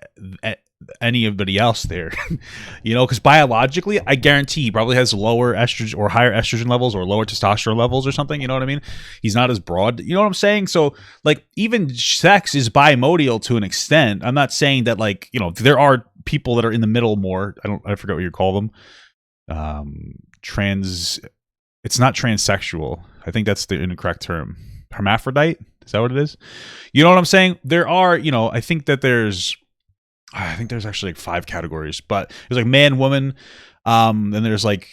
anybody else there. You know, because biologically, I guarantee he probably has lower estrogen or higher estrogen levels or lower testosterone levels or something. You know what I mean? He's not as broad. You know what I'm saying? So like, even sex is bimodal to an extent. I'm not saying that, like, you know, there are people that are in the middle more. I forget what you call them. It's not transsexual. I think that's the incorrect term. Hermaphrodite? Is that what it is? You know what I'm saying? There are, you know, I think there's actually like 5 categories, but there's like man, woman. Then there's like,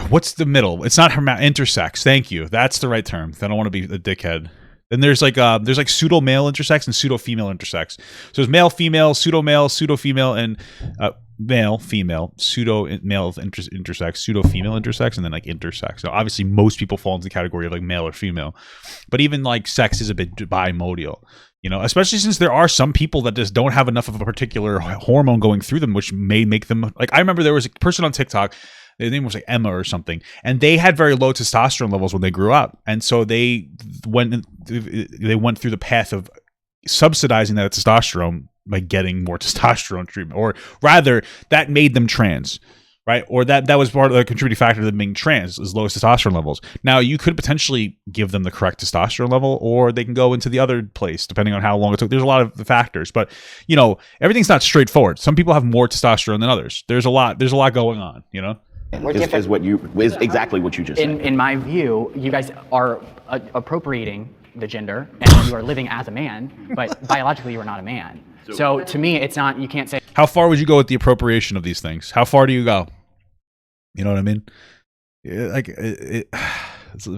what's the middle? It's not intersex. Thank you. That's the right term. I don't want to be a dickhead. Then there's like pseudo male intersex and pseudo female intersex. So there's male, female, pseudo female, and male, female, pseudo male intersex, pseudo female intersex, and then like intersex. Now, obviously, most people fall into the category of like male or female, but even like sex is a bit bimodal. You know, especially since there are some people that just don't have enough of a particular hormone going through them, which may make them like. I remember there was a person on TikTok. Their name was like Emma or something, and they had very low testosterone levels when they grew up, and so they went through the path of subsidizing that testosterone by getting more testosterone treatment, or rather, that made them trans, right? Or that was part of the contributing factor to them being trans, is low testosterone levels. Now, you could potentially give them the correct testosterone level, or they can go into the other place, depending on how long it took. There's a lot of factors, but you know, everything's not straightforward. Some people have more testosterone than others. There's a lot going on, you know. Is exactly what you just said. In my view, you guys are appropriating the gender, and you are living as a man, but biologically you are not a man. So to me, it's not. You can't say. How far would you go with the appropriation of these things? How far do you go? You know what I mean? Like it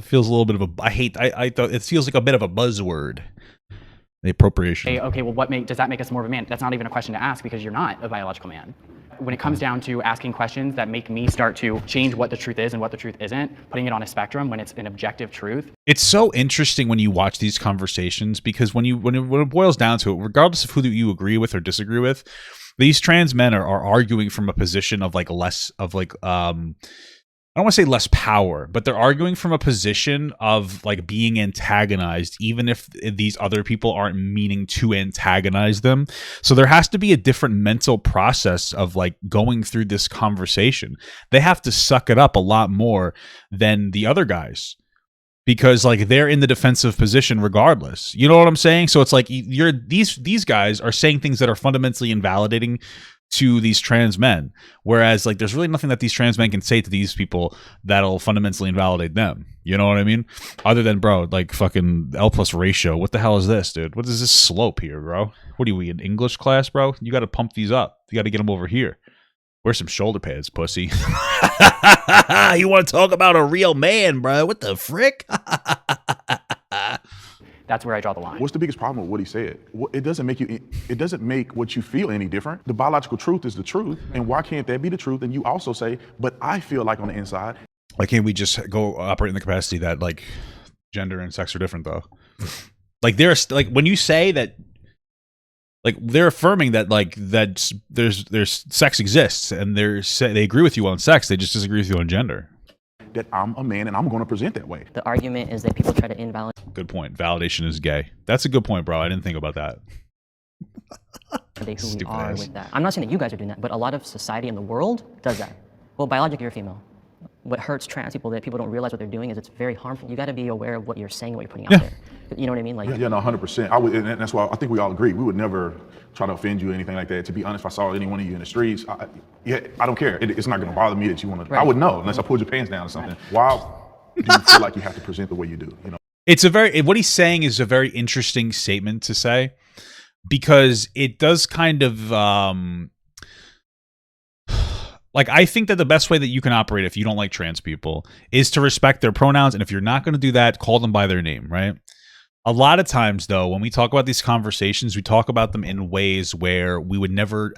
feels a little bit of a. I thought it feels like a bit of a buzzword. The appropriation. Okay, well, does that make us more of a man? That's not even a question to ask, because you're not a biological man. When it comes down to asking questions that make me start to change what the truth is and what the truth isn't, putting it on a spectrum when it's an objective truth. It's so interesting when you watch these conversations, because when it boils down to it, regardless of who you agree with or disagree with, these trans men are arguing from a position of like less of like I don't want to say less power, but they're arguing from a position of like being antagonized, even if these other people aren't meaning to antagonize them. So there has to be a different mental process of like going through this conversation. They have to suck it up a lot more than the other guys, because like they're in the defensive position regardless. You know what I'm saying? So it's like these guys are saying things that are fundamentally invalidating to these trans men, whereas like there's really nothing that these trans men can say to these people that'll fundamentally invalidate them. You know what I mean? Other than, bro, like fucking L plus ratio. What the hell is this, dude? What is this slope here, bro? What are we in English class, bro? You got to pump these up. You got to get them over here. Wear some shoulder pads, pussy. You want to talk about a real man, bro? What the frick? That's where I draw the line. What's the biggest problem with what he said? It doesn't make what you feel any different. The biological truth is the truth, and why can't that be the truth? And you also say, but I feel like on the inside. Like, can't we just go operate in the capacity that like gender and sex are different though? Like there's like when you say that, like they're affirming that like that there's sex exists and they agree with you on sex, they just disagree with you on gender. That I'm a man and I'm going to present that way. The argument is that people try to invalidate. Good point. Validation is gay. That's a good point, bro. I didn't think about that. Who we are with that. I'm not saying that you guys are doing that, but a lot of society in the world does that. Well, biologically, you're female. What hurts trans people that people don't realize what they're doing is it's very harmful. You got to be aware of what you're saying, what you're putting out there. You know what I mean? Like, yeah, no, 100%. I would, and that's why I think we all agree. We would never try to offend you or anything like that. To be honest, if I saw any one of you in the streets, I don't care. It's not going to bother me that you want to. Right. I would know unless I pulled your pants down or something. Why do you feel like you have to present the way you do? You know, it's what he's saying is a very interesting statement to say, because it does kind of. Like, I think that the best way that you can operate if you don't like trans people is to respect their pronouns. And if you're not going to do that, call them by their name, right? A lot of times, though, when we talk about these conversations, we talk about them in ways where we would never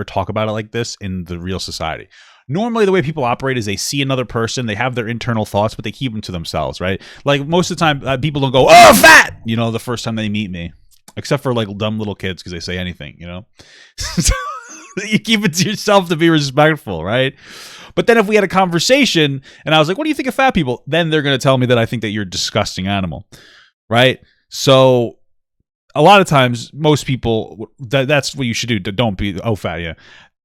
talk about it like this in the real society. Normally, the way people operate is they see another person, they have their internal thoughts, but they keep them to themselves, right? Like, most of the time, people don't go, "Oh, fat!" You know, the first time they meet me. Except for, like, dumb little kids because they say anything, you know? You keep it to yourself to be respectful, right? But then if we had a conversation and I was like, what do you think of fat people? Then they're going to tell me that I think that you're a disgusting animal, right? So a lot of times, most people, that's what you should do. Don't be, oh, fat, yeah.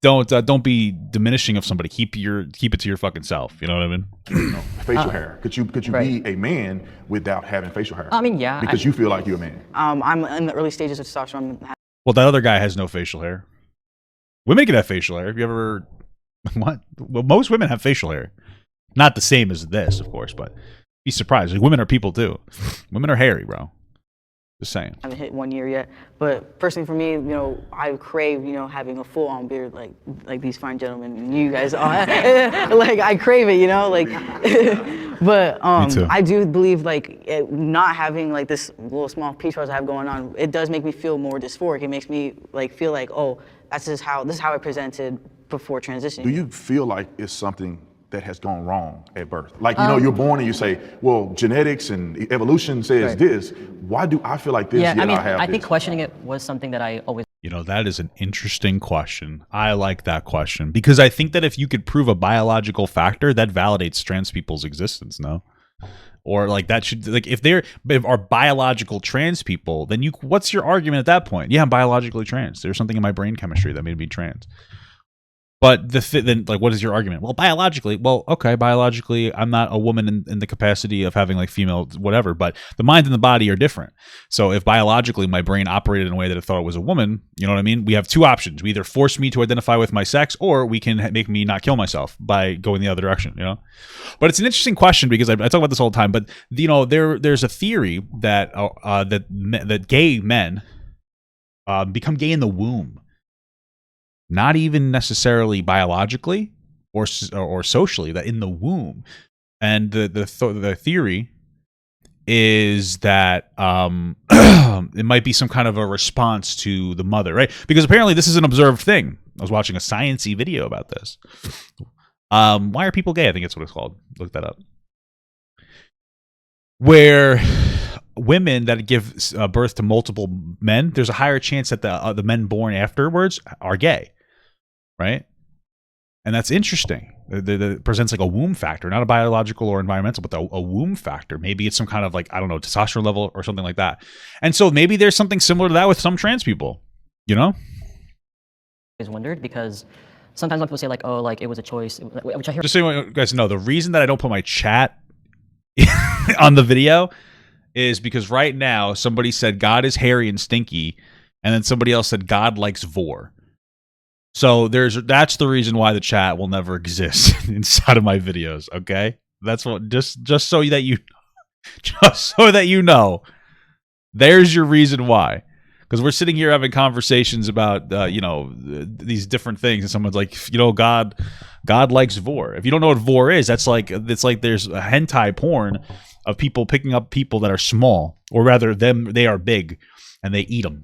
Don't be diminishing of somebody. Keep it to your fucking self. You know what I mean? Facial hair. Could you right. be a man without having facial hair? I mean, yeah. Because you feel like you're a man. I'm in the early stages of testosterone. Well, that other guy has no facial hair. Women can have facial hair. Have you ever... What? Well, most women have facial hair. Not the same as this, of course, but be surprised. Like, women are people, too. Women are hairy, bro. Just saying. I haven't hit 1 year yet. But personally for me, you know, I crave, you know, having a full-on beard like these fine gentlemen and you guys are. Like, I crave it, you know? Like, but I do believe, like, not having, like, this little small peach fuzz I have going on, it does make me feel more dysphoric. It makes me, like, feel like, oh, this is how I presented before transitioning. Do you feel like it's something that has gone wrong at birth? Like, you know, you're born and you say, well, genetics and evolution says right. this. Why do I feel like this? Yeah, I mean, I think questioning it was something that I always... You know, that is an interesting question. I like that question because I think that if you could prove a biological factor, that validates trans people's existence, no? Or like that should, like, if are biological trans people, then what's your argument at that point? Yeah, I'm biologically trans. There's something in my brain chemistry that made me trans. But then, like, what is your argument? Well, biologically, biologically, I'm not a woman in the capacity of having, like, female whatever, but the mind and the body are different. So if biologically my brain operated in a way that it thought it was a woman, you know what I mean? We have two options. We either force me to identify with my sex, or we can make me not kill myself by going the other direction, you know? But it's an interesting question because I talk about this all the time, but, you know, there's a theory that that gay men become gay in the womb. Not even necessarily biologically or socially, that in the womb. And the theory is that it might be some kind of a response to the mother, right? Because apparently this is an observed thing. I was watching a science-y video about this. Why are people gay? I think that's what it's called. Look that up. Where women that give birth to multiple men, there's a higher chance that the men born afterwards are gay, right? And that's interesting. That presents like a womb factor, not a biological or environmental, but a womb factor. Maybe it's some kind of, like, I don't know, testosterone level or something like that. And so maybe there's something similar to that with some trans people, you know? I wondered because sometimes when people say, like, oh, like it was a choice, which I hear. Just so you guys know, the reason that I don't put my chat on the video is because right now somebody said God is hairy and stinky, and then somebody else said God likes vor. So that's the reason why the chat will never exist inside of my videos. Okay, that's what just so that you know, there's your reason why. Because we're sitting here having conversations about, these different things, and someone's like, God likes vor. If you don't know what vor is, it's like there's a hentai porn of people picking up people that are small, or rather, they are big, and they eat them.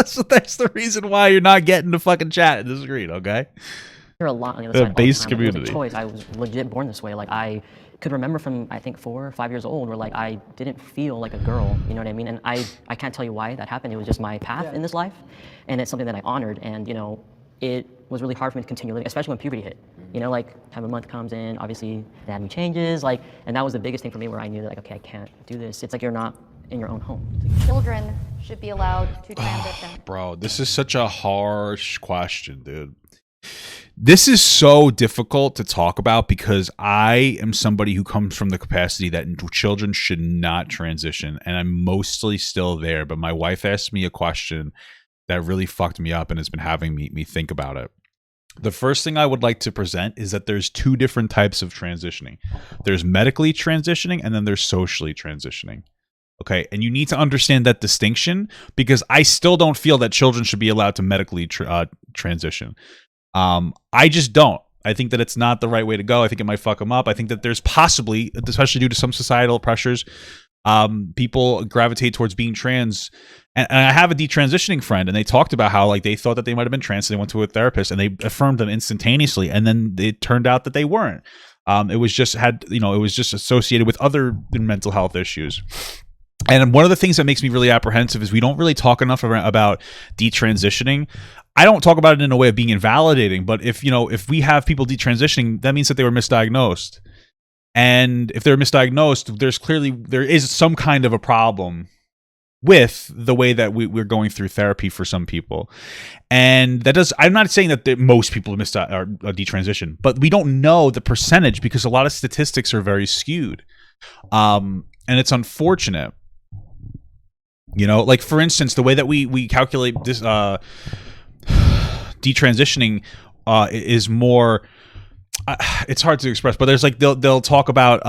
So that's the reason why you're not getting to fucking chat in the screen, okay? There are a lot on the other side. Base community. community. It was a choice. I was legit born this way. Like I could remember from I think 4 or 5 years old where like I didn't feel like a girl. You know what I mean? And I can't tell you why that happened. It was just my path in this life, and it's something that I honored. And it was really hard for me to continue living, especially when puberty hit. Like time of month comes in, obviously anatomy changes, and that was the biggest thing for me where I knew that okay, I can't do this. It's like you're not in your own home. Children should be allowed to transition. Bro, this is such a harsh question, dude. This is so difficult to talk about because I am somebody who comes from the capacity that children should not transition, and I'm mostly still there. But my wife asked me a question that really fucked me up and has been having me think about it. The first thing I would like to present is that there's 2 different types of transitioning. There's medically transitioning, and then there's socially transitioning. Okay, and you need to understand that distinction because I still don't feel that children should be allowed to medically transition. I just don't. I think that it's not the right way to go. I think it might fuck them up. I think that there's possibly, especially due to some societal pressures, people gravitate towards being trans. And I have a detransitioning friend, and they talked about how like they thought that they might have been trans, so they went to a therapist, and they affirmed them instantaneously, and then it turned out that they weren't. It was just associated with other mental health issues. And one of the things that makes me really apprehensive is we don't really talk enough about detransitioning. I don't talk about it in a way of being invalidating, but if we have people detransitioning, that means that they were misdiagnosed. And if they're misdiagnosed, there is some kind of a problem with the way that we're going through therapy for some people. And I'm not saying that most people are detransition, but we don't know the percentage because a lot of statistics are very skewed. And it's unfortunate. Like for instance, the way that we calculate this detransitioning is more. It's hard to express, but there's like they'll talk about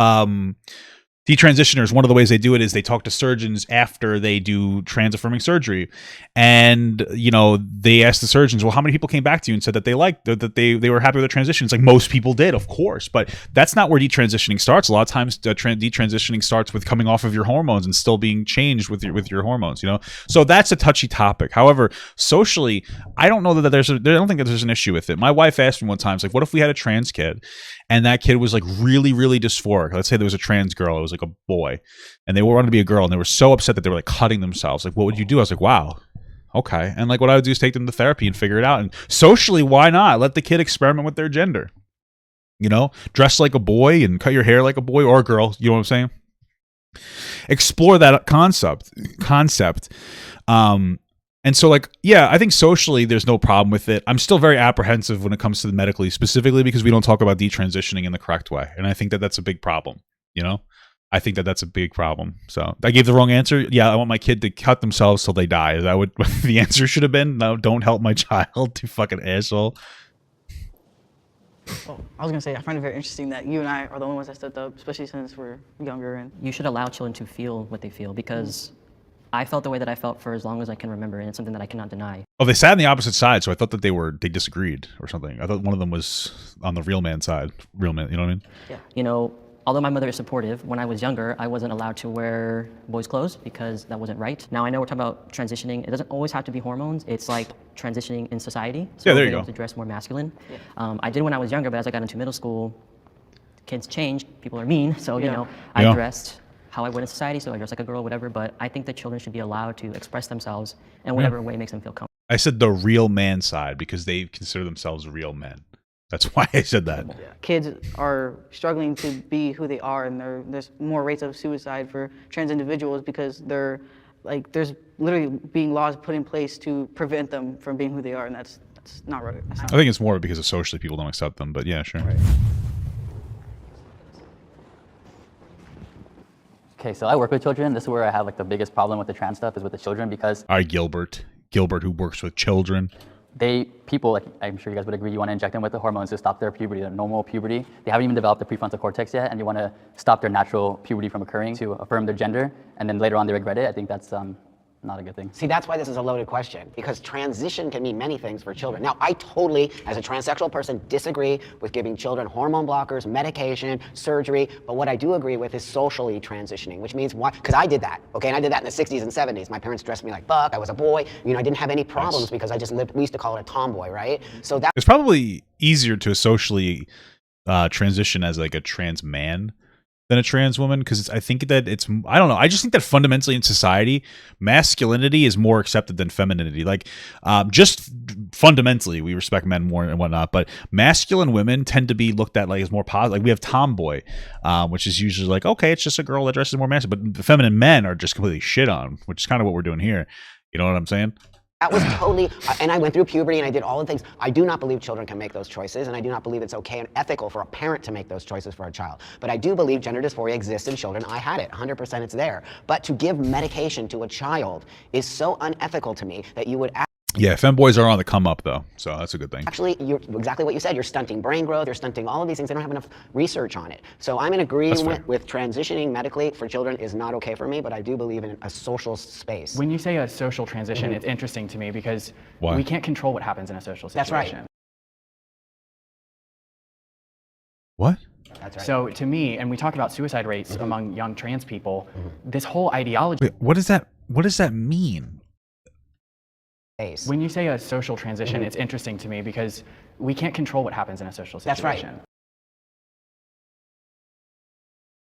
detransitioners. One of the ways they do it is they talk to surgeons after they do trans-affirming surgery, and they ask the surgeons, well, how many people came back to you and said that they liked that they were happy with the transition? It's like most people did, of course, but that's not where detransitioning starts. A lot of times detransitioning starts with coming off of your hormones and still being changed with your hormones, so that's a touchy topic. However, socially, I don't know that I don't think that there's an issue with it. My wife asked me one time, it's like, what if we had a trans kid and that kid was like really, really dysphoric? Let's say there was a trans girl, it was like a boy, and they wanted to be a girl, and they were so upset that they were like cutting themselves. Like, what would you do? I was like, wow, okay. And like what I would do is take them to therapy and figure it out. And socially, why not let the kid experiment with their gender? Dress like a boy and cut your hair like a boy or a girl. You know what I'm saying? Explore that concept. And so, like, yeah, I think socially there's no problem with it. I'm still very apprehensive when it comes to the medically, specifically because we don't talk about detransitioning in the correct way. And I think that that's a big problem, I think that that's a big problem. So I gave the wrong answer. Yeah, I want my kid to cut themselves till they die. Is that what the answer should have been? No, don't help my child, you fucking asshole. Oh, I was gonna say, I find it very interesting that you and I are the only ones that stepped up, especially since we're younger. And you should allow children to feel what they feel because I felt the way that I felt for as long as I can remember, and it's something that I cannot deny. Oh, they sat on the opposite side, so I thought that they disagreed or something. I thought one of them was on the real man side. Real man, you know what I mean? Yeah. Although my mother is supportive, when I was younger, I wasn't allowed to wear boys' clothes because that wasn't right. Now I know we're talking about transitioning. It doesn't always have to be hormones. It's like transitioning in society. So yeah, there you go. To dress more masculine. Yeah. I did when I was younger, but as I got into middle school, kids change. People are mean, so I dressed how I would in society. So I dressed like a girl, whatever. But I think that children should be allowed to express themselves in whatever way makes them feel comfortable. I said the real man side because they consider themselves real men. That's why I said that. Yeah. Kids are struggling to be who they are, and there's more rates of suicide for trans individuals because there's literally being laws put in place to prevent them from being who they are, and that's not right. I think it's more because of socially people don't accept them, but yeah, sure. Right. Okay, so I work with children. This is where I have like the biggest problem with the trans stuff is with the children because... All right, Gilbert, who works with children. people, like I'm sure you guys would agree, you want to inject them with the hormones to stop their puberty, their normal puberty. They haven't even developed the prefrontal cortex yet, and you want to stop their natural puberty from occurring to affirm their gender, and then later on they regret it. I think that's not a good thing. See, that's why this is a loaded question, because transition can mean many things for children. Now, I totally, as a transsexual person, disagree with giving children hormone blockers, medication, surgery, but what I do agree with is socially transitioning, which means why, because I did that, okay, and I did that in the 60s and 70s. My parents dressed me like Buck, I was a boy, you know, I didn't have any problems because I just lived, we used to call it a tomboy, right? So that it's probably easier to socially transition as like a trans man than a trans woman, because I think that it's, I don't know, I just think that fundamentally in society, masculinity is more accepted than femininity. Like, just fundamentally, we respect men more and whatnot, but masculine women tend to be looked at like as more positive. Like we have tomboy, which is usually like, okay, it's just a girl that dresses more masculine, but the feminine men are just completely shit on, which is kind of what we're doing here. You know what I'm saying? That was totally, and I went through puberty and I did all the things. I do not believe children can make those choices, and I do not believe it's okay and ethical for a parent to make those choices for a child. But I do believe gender dysphoria exists in children. I had it, 100% it's there. But to give medication to a child is so unethical to me that you would yeah, femboys are on the come up though, so that's a good thing. actually, you're exactly what you said. You're stunting brain growth. You're stunting all of these things. They don't have enough research on it. So I'm in agreement with transitioning medically for children is not okay for me, but I do believe in a social space. When you say a social transition, it's interesting to me because we can't control what happens in a social situation. That's right. What? That's right. So to me, and we talk about suicide rates among young trans people, this whole ideology. Wait, what does that mean? When you say a social transition, it's interesting to me because we can't control what happens in a social situation. That's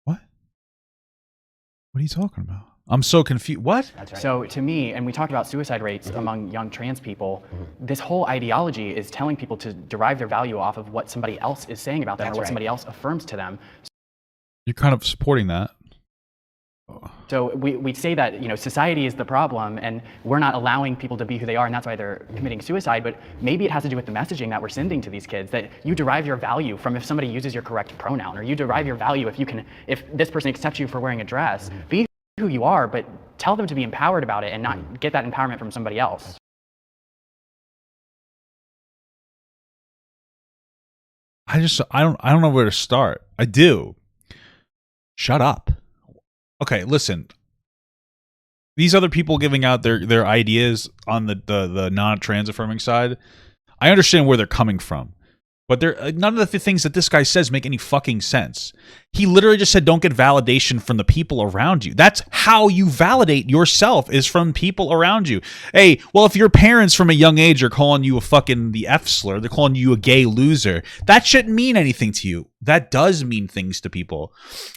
right. What are you talking about? I'm so confused. What? That's right. So to me, and we talk about suicide rates among young trans people, this whole ideology is telling people to derive their value off of what somebody else is saying about them or what somebody else affirms to them. You're kind of supporting that. So we say that, you know, society is the problem and we're not allowing people to be who they are and that's why they're committing suicide, but maybe it has to do with the messaging that we're sending to these kids, that you derive your value from if somebody uses your correct pronoun, or you derive your value if this person accepts you for wearing a dress. Be who you are, but tell them to be empowered about it and not get that empowerment from somebody else. I don't know where to start. I do. Shut up. Okay, listen. These other people giving out their ideas on the non-trans affirming side, I understand where they're coming from. But none of the things that this guy says make any fucking sense. He literally just said don't get validation from the people around you. That's how you validate yourself, is from people around you. Hey, well, if your parents from a young age are calling you the F slur, they're calling you a gay loser, that shouldn't mean anything to you. That does mean things to people.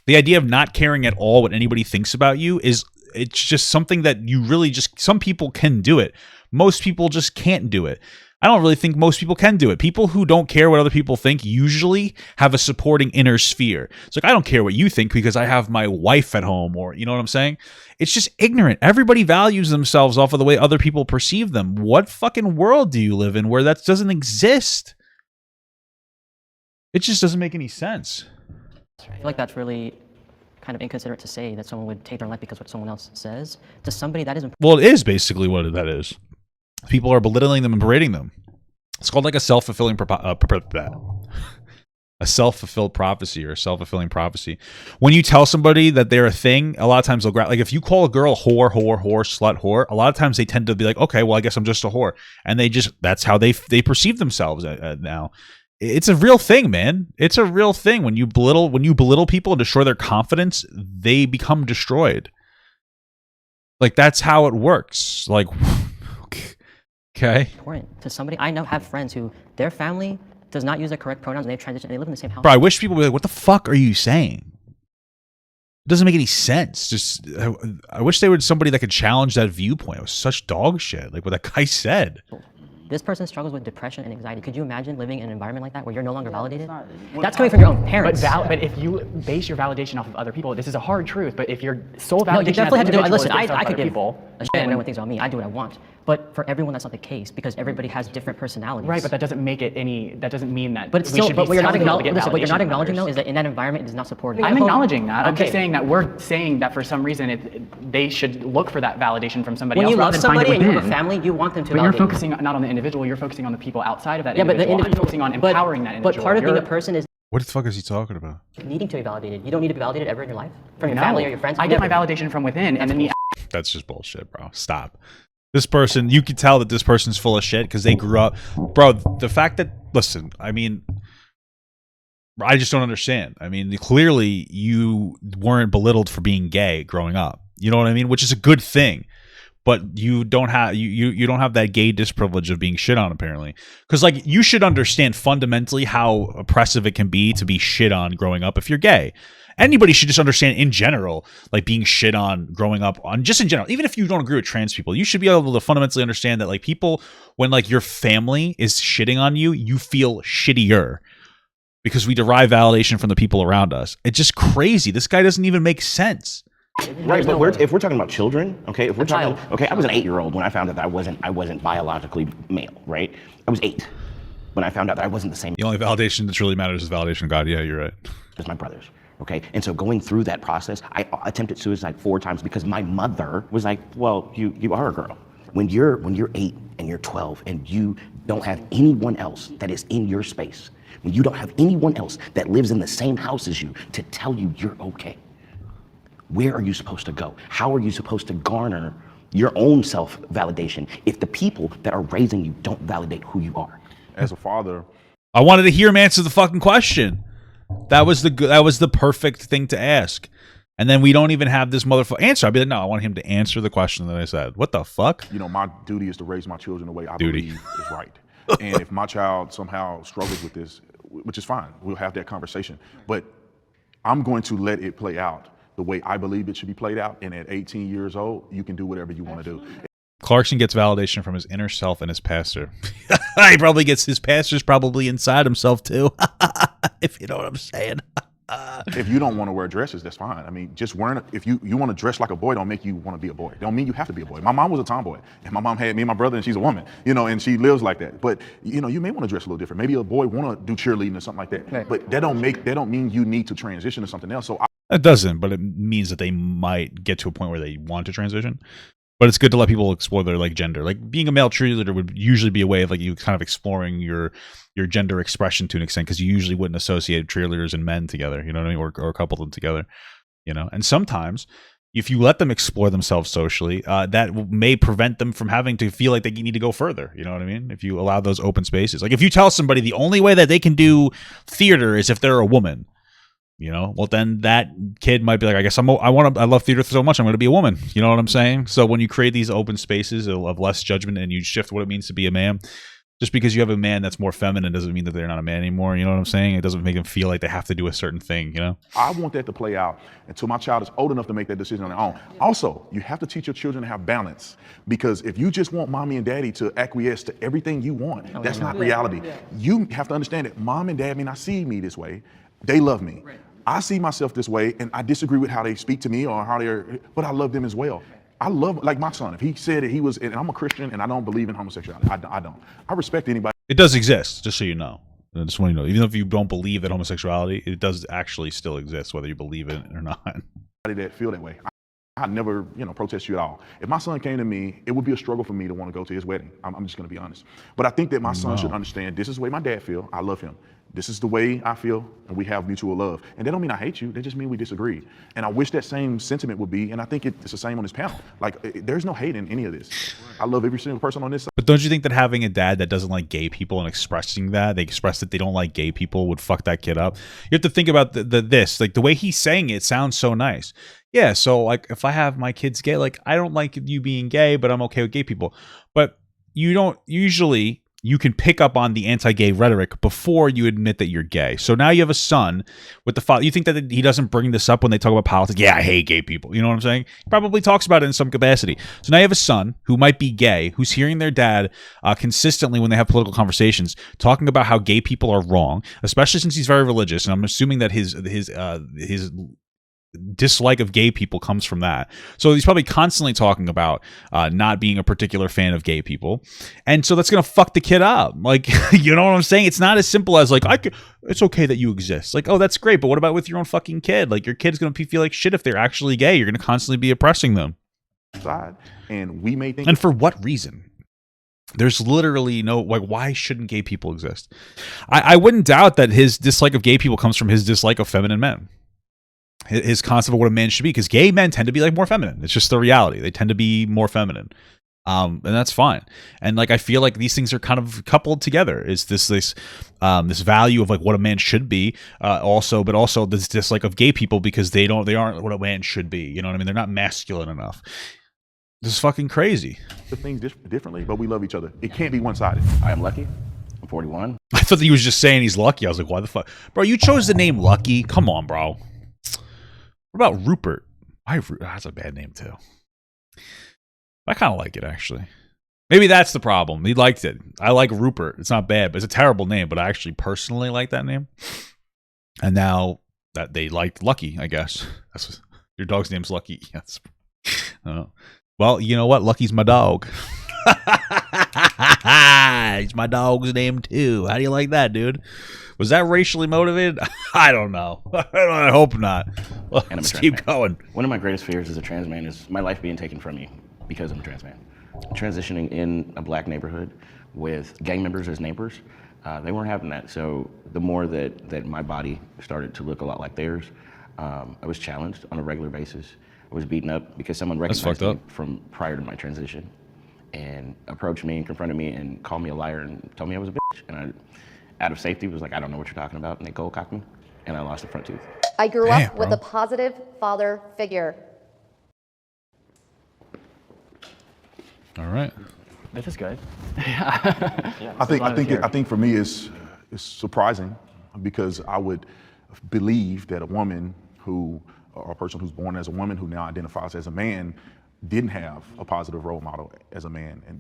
The idea of not caring at all what anybody thinks about you it's just something that you really some people can do it. Most people just can't do it. I don't really think most people can do it. People who don't care what other people think usually have a supporting inner sphere. It's like, I don't care what you think because I have my wife at home, or you know what I'm saying? It's just ignorant. Everybody values themselves off of the way other people perceive them. What fucking world do you live in where that doesn't exist? It just doesn't make any sense. I feel like that's really kind of inconsiderate to say that someone would take their life because what someone else says to somebody that isn't. Well, it is basically what that is. People are belittling them and berating them. It's called like a self-fulfilling a self-fulfilled prophecy or a self-fulfilling prophecy. When you tell somebody that they're a thing, a lot of times they'll like if you call a girl whore, slut, whore, a lot of times they tend to be like, okay, well, I guess I'm just a whore, and that's how they perceive themselves now. It's a real thing, man. It's a real thing. When you belittle people and destroy their confidence, they become destroyed. Like that's how it works. Like. Okay. Important to somebody. I have friends who their family does not use the correct pronouns and they've transitioned and they live in the same house. Bro, I wish people would be like, what the fuck are you saying? It doesn't make any sense. I wish there was somebody that could challenge that viewpoint. It was such dog shit, like what that guy said. This person struggles with depression and anxiety. Could you imagine living in an environment like that where you're no longer validated? That's coming from your own parents. But if you base your validation off of other people, this is a hard truth, but if your sole validation you definitely have to do it. Listen, I could give people, a shit when everyone thinks about me. I do what I want. But for everyone, that's not the case because everybody has different personalities. Right, but that doesn't make it any. That doesn't mean that. But we should what you're not acknowledging, validation though, is that in that environment, it is not supported. I'm acknowledging that. I'm just saying that we're saying that for some reason they should look for that validation from somebody else. When you love somebody and you have a within. family, you want them to. But validate you're focusing not on the individual. You're focusing on the people outside of that yeah, individual. But I'm focusing on empowering that individual. But part of being a person is. What the fuck is he talking about? Needing to be validated. You don't need to be validated ever in your life from your family or your friends. I get my validation from within, and then That's just bullshit, bro. Stop. This person, you can tell that this person's full of shit because they grew up, bro. The fact that, listen, I mean, I just don't understand. I mean, clearly you weren't belittled for being gay growing up. You know what I mean? Which is a good thing. But you don't have you don't have that gay disprivilege of being shit on, apparently. Because like you should understand fundamentally how oppressive it can be to be shit on growing up if you're gay. Anybody should just understand in general, like being shit on growing up on just in general. Even if you don't agree with trans people, you should be able to fundamentally understand that like people, when like your family is shitting on you, you feel shittier because we derive validation from the people around us. It's just crazy. This guy doesn't even make sense. Right, but if we're talking about children, okay, if we're talking, okay, I was an 8-year-old when I found out that I wasn't biologically male, right? I was 8 when I found out that I wasn't the same. The only validation that really matters is validation of God. Yeah, you're right. As my brothers, okay, and so going through that process, I attempted suicide 4 times because my mother was like, "Well, you are a girl. When you're 8 and you're 12 and you don't have anyone else that is in your space, when you don't have anyone else that lives in the same house as you to tell you you're okay." Where are you supposed to go? How are you supposed to garner your own self-validation if the people that are raising you don't validate who you are? As a father, I wanted to hear him answer the fucking question. That was the perfect thing to ask. And then we don't even have this motherfucker answer. I'd be like, no, I want him to answer the question that I said. What the fuck? You know, my duty is to raise my children the way I believe is right. And if my child somehow struggles with this, which is fine, we'll have that conversation. But I'm going to let it play out the way I believe it should be played out. And at 18 years old, you can do whatever you want to do. Clarkson gets validation from his inner self and his pastor. He probably gets his pastor's probably inside himself too. If you know what I'm saying. If you don't want to wear dresses, that's fine. I mean, just wearing, if you want to dress like a boy, don't make you want to be a boy. Don't mean you have to be a boy. My mom was a tomboy, and my mom had me and my brother, and she's a woman, you know, and she lives like that. But, you know, you may want to dress a little different. Maybe a boy want to do cheerleading or something like that. Right. But that don't mean you need to transition to something else. So it doesn't, but it means that they might get to a point where they want to transition. But it's good to let people explore their like gender. Like being a male cheerleader would usually be a way of like you kind of exploring your gender expression to an extent, because you usually wouldn't associate cheerleaders and men together, you know what I mean, or couple them together, you know. And sometimes if you let them explore themselves socially, that may prevent them from having to feel like they need to go further. You know what I mean? If you allow those open spaces, like if you tell somebody the only way that they can do theater is if they're a woman, you know, well then that kid might be like, I guess I love theater so much, I'm going to be a woman. You know what I'm saying? So when you create these open spaces of less judgment and you shift what it means to be a man, just because you have a man that's more feminine doesn't mean that they're not a man anymore. You know what I'm saying? It doesn't make them feel like they have to do a certain thing, you know? I want that to play out until my child is old enough to make that decision on their own. Also, you have to teach your children to have balance, because if you just want mommy and daddy to acquiesce to everything you want, that's not reality. You have to understand that mom and dad may not see me this way. They love me. Right. I see myself this way, and I disagree with how they speak to me or how but I love them as well. I love, like my son, if he said that he was, and I'm a Christian and I don't believe in homosexuality, I don't. I respect anybody. It does exist, just so you know. I just want you to know, even if you don't believe in homosexuality, it does actually still exist, whether you believe in it or not. That feel that way. I never, protest you at all. If my son came to me, it would be a struggle for me to want to go to his wedding. I'm just going to be honest. But I think that my son should understand this is the way my dad feel. I love him. This is the way I feel, and we have mutual love. And that don't mean I hate you. That just mean we disagree. And I wish that same sentiment would be, and I think it's the same on this panel. Like, there's no hate in any of this. I love every single person on this side. But don't you think that having a dad that doesn't like gay people and expressing that, they express that they don't like gay people, would fuck that kid up? You have to think about this. Like, the way he's saying it sounds so nice. Yeah, so, like, if I have my kids gay, like, I don't like you being gay, but I'm okay with gay people. But you don't usually... You can pick up on the anti-gay rhetoric before you admit that you're gay. So now you have a son with the father. You think that he doesn't bring this up when they talk about politics? Yeah, I hate gay people. You know what I'm saying? He probably talks about it in some capacity. So now you have a son who might be gay, who's hearing their dad consistently when they have political conversations talking about how gay people are wrong, especially since he's very religious. And I'm assuming that his dislike of gay people comes from that. So he's probably constantly talking about not being a particular fan of gay people, and so that's gonna fuck the kid up. Like, you know what I'm saying? It's not as simple as like it's okay that you exist. Like, oh, that's great, but what about with your own fucking kid? Like, your kid's gonna feel like shit if they're actually gay. You're gonna constantly be oppressing them. And we may think, and for what reason? There's literally no, like, why shouldn't gay people exist? I wouldn't doubt that his dislike of gay people comes from his dislike of feminine men. His concept of what a man should be, because gay men tend to be like more feminine. It's just the reality. They tend to be more feminine. And that's fine. And like, I feel like these things are kind of coupled together. Is this value of like what a man should be, but also this dislike of gay people because they aren't what a man should be. You know what I mean? They're not masculine enough. This is fucking crazy. The things differently, but we love each other. It can't be one-sided. I am lucky. I'm 41. I thought that he was just saying he's lucky. I was like, why the fuck? Bro, you chose the name Lucky. Come on, bro. What about Rupert? That's a bad name, too. I kind of like it, actually. Maybe that's the problem. He liked it. I like Rupert. It's not bad, but it's a terrible name. But I actually personally like that name. And now that they liked Lucky, I guess. Your dog's name's Lucky. Yes. Well, you know what? Lucky's my dog. He's my dog's name, too. How do you like that, dude? Was that racially motivated? I don't know. I hope not. Well, let's keep going. One of my greatest fears as a trans man is my life being taken from me because I'm a trans man. Transitioning in a black neighborhood with gang members as neighbors, they weren't having that. So the more that my body started to look a lot like theirs, I was challenged on a regular basis. I was beaten up because someone recognized me from prior to my transition and approached me and confronted me and called me a liar and told me I was a bitch. And out of safety, was like, I don't know what you're talking about. And they cold cocked me and I lost a front tooth. I grew up with a positive father figure. All right. This is good. I think for me it's surprising because I would believe that a woman or a person who's born as a woman who now identifies as a man didn't have a positive role model as a man. And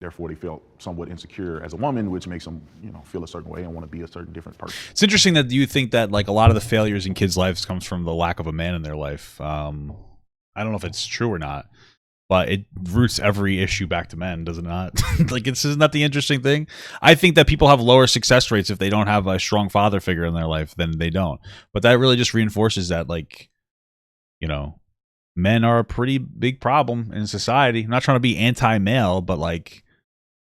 therefore they felt somewhat insecure as a woman, which makes them, feel a certain way and want to be a certain different person. It's interesting that you think that like a lot of the failures in kids' lives comes from the lack of a man in their life. I don't know if it's true or not, but it roots every issue back to men, does it not? Like, isn't that the interesting thing? I think that people have lower success rates if they don't have a strong father figure in their life than they don't. But that really just reinforces that, like, men are a pretty big problem in society. I'm not trying to be anti-male, but like,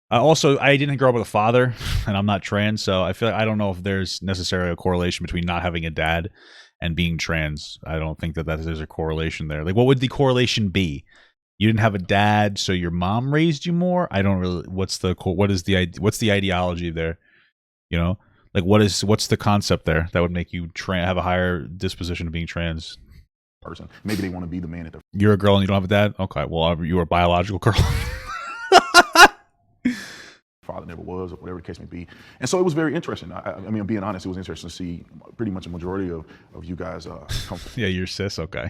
I didn't grow up with a father, and I'm not trans, so I feel like I don't know if there's necessarily a correlation between not having a dad and being trans. I don't think that there's a correlation there. Like, what would the correlation be? You didn't have a dad, so your mom raised you more? I don't really. What's the ideology there? Like what's the concept there that would make you have a higher disposition of being trans? Person. Maybe they want to be the man You're a girl and you don't have a dad? Okay, well, you were a biological girl. Father never was, or whatever the case may be. And so it was very interesting. I mean, being honest, it was interesting to see pretty much a majority of you guys come from. Yeah, you're cis, okay.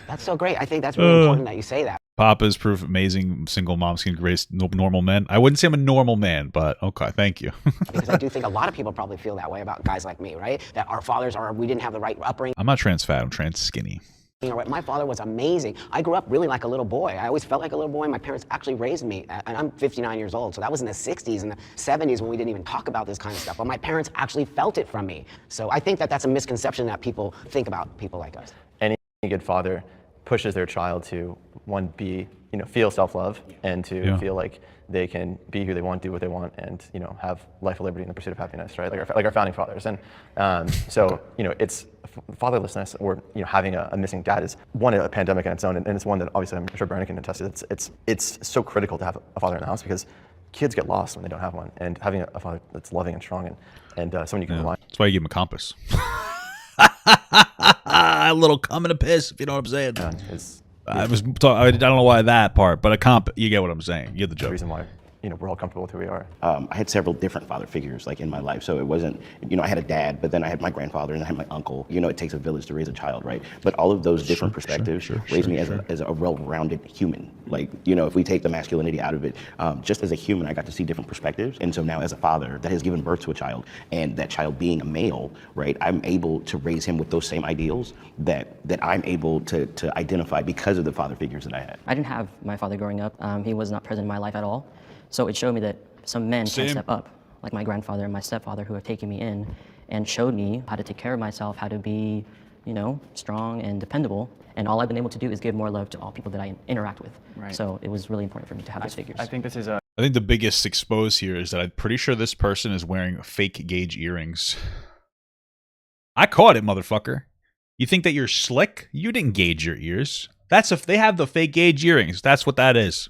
That's so great. I think that's really important that you say that. Papa's proof amazing single moms can raise normal men. I wouldn't say I'm a normal man, but okay, thank you. Because I do think a lot of people probably feel that way about guys like me, right? That our fathers we didn't have the right upbringing. I'm not trans fat, I'm trans skinny. My father was amazing. I grew up really like a little boy. I always felt like a little boy. My parents actually raised me, and I'm 59 years old, so that was in the 60s and the 70s when we didn't even talk about this kind of stuff. But my parents actually felt it from me. So I think that that's a misconception that people think about people like us. Any good father pushes their child to, feel self-love and to feel like they can be who they want, do what they want, and have life of liberty in the pursuit of happiness, right? Like our founding fathers. And so it's fatherlessness or having a missing dad is a pandemic in its own, and it's one that obviously I'm sure Brandon can attest to. It's so critical to have a father in the house because kids get lost when they don't have one, and having a father that's loving and strong and someone you can rely on. That's why you give him a compass. A little cum and a piss, if you know what I'm saying. Yeah, I don't know why that part, but a comp, you get what I'm saying. You get the joke. The reason why we're all comfortable with who we are. I had several different father figures like in my life. So it wasn't, I had a dad, but then I had my grandfather and I had my uncle. It takes a village to raise a child, right? But all of those different perspectives raised me as a well-rounded human. Like, if we take the masculinity out of it, just as a human, I got to see different perspectives. And so now as a father that has given birth to a child, and that child being a male, right, I'm able to raise him with those same ideals that I'm able to identify because of the father figures that I had. I didn't have my father growing up. He was not present in my life at all. So it showed me that some men can step up, like my grandfather and my stepfather, who have taken me in and showed me how to take care of myself, how to be, strong and dependable. And all I've been able to do is give more love to all people that I interact with. Right. So it was really important for me to have those figures. I think this is I think the biggest expose here is that I'm pretty sure this person is wearing fake gauge earrings. I caught it, motherfucker. You think that you're slick? You didn't gauge your ears. That's if they have the fake gauge earrings. That's what that is.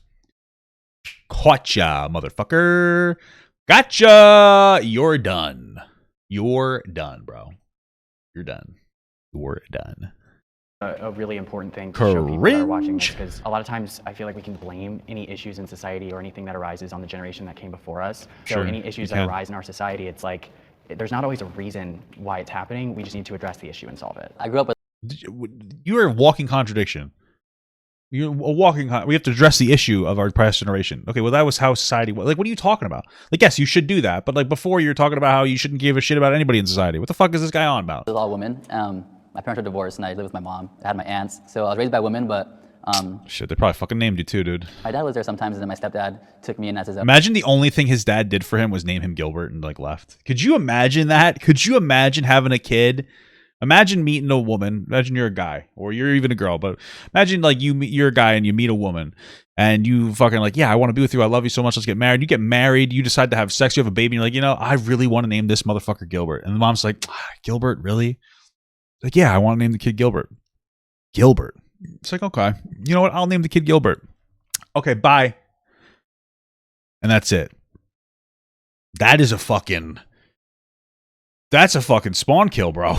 Gotcha, motherfucker. Gotcha. You're done. You're done, bro. You're done. You're done. A really important thing to show people that are watching this, because a lot of times I feel like we can blame any issues in society or anything that arises on the generation that came before us. So any issues that arise in our society, it's like there's not always a reason why it's happening. We just need to address the issue and solve it. I grew up with... You are a walking contradiction. You're a walking. We have to address the issue of our past generation. Okay, well, that was how society was. Like, what are you talking about? Like, yes, you should do that, but like before, you're talking about how you shouldn't give a shit about anybody in society. What the fuck is this guy on about? With all women. My parents are divorced, and I live with my mom. I had my aunts, so I was raised by women, but shit, they probably fucking named you too, dude. My dad was there sometimes, and then my stepdad took me in as his... Imagine the only thing his dad did for him was name him Gilbert and like left. Could you imagine that? Could you imagine having a kid? Imagine meeting a woman. Imagine you're a guy, or you're even a girl, but imagine like you're a guy and you meet a woman and you fucking like, yeah, I want to be with you. I love you so much. Let's get married. You get married. You decide to have sex. You have a baby. And you're like, I really want to name this motherfucker Gilbert. And the mom's like, Gilbert, really? Like, yeah, I want to name the kid Gilbert. Gilbert. It's like, okay, you know what? I'll name the kid Gilbert. Okay, bye. And that's it. That's a fucking spawn kill, bro.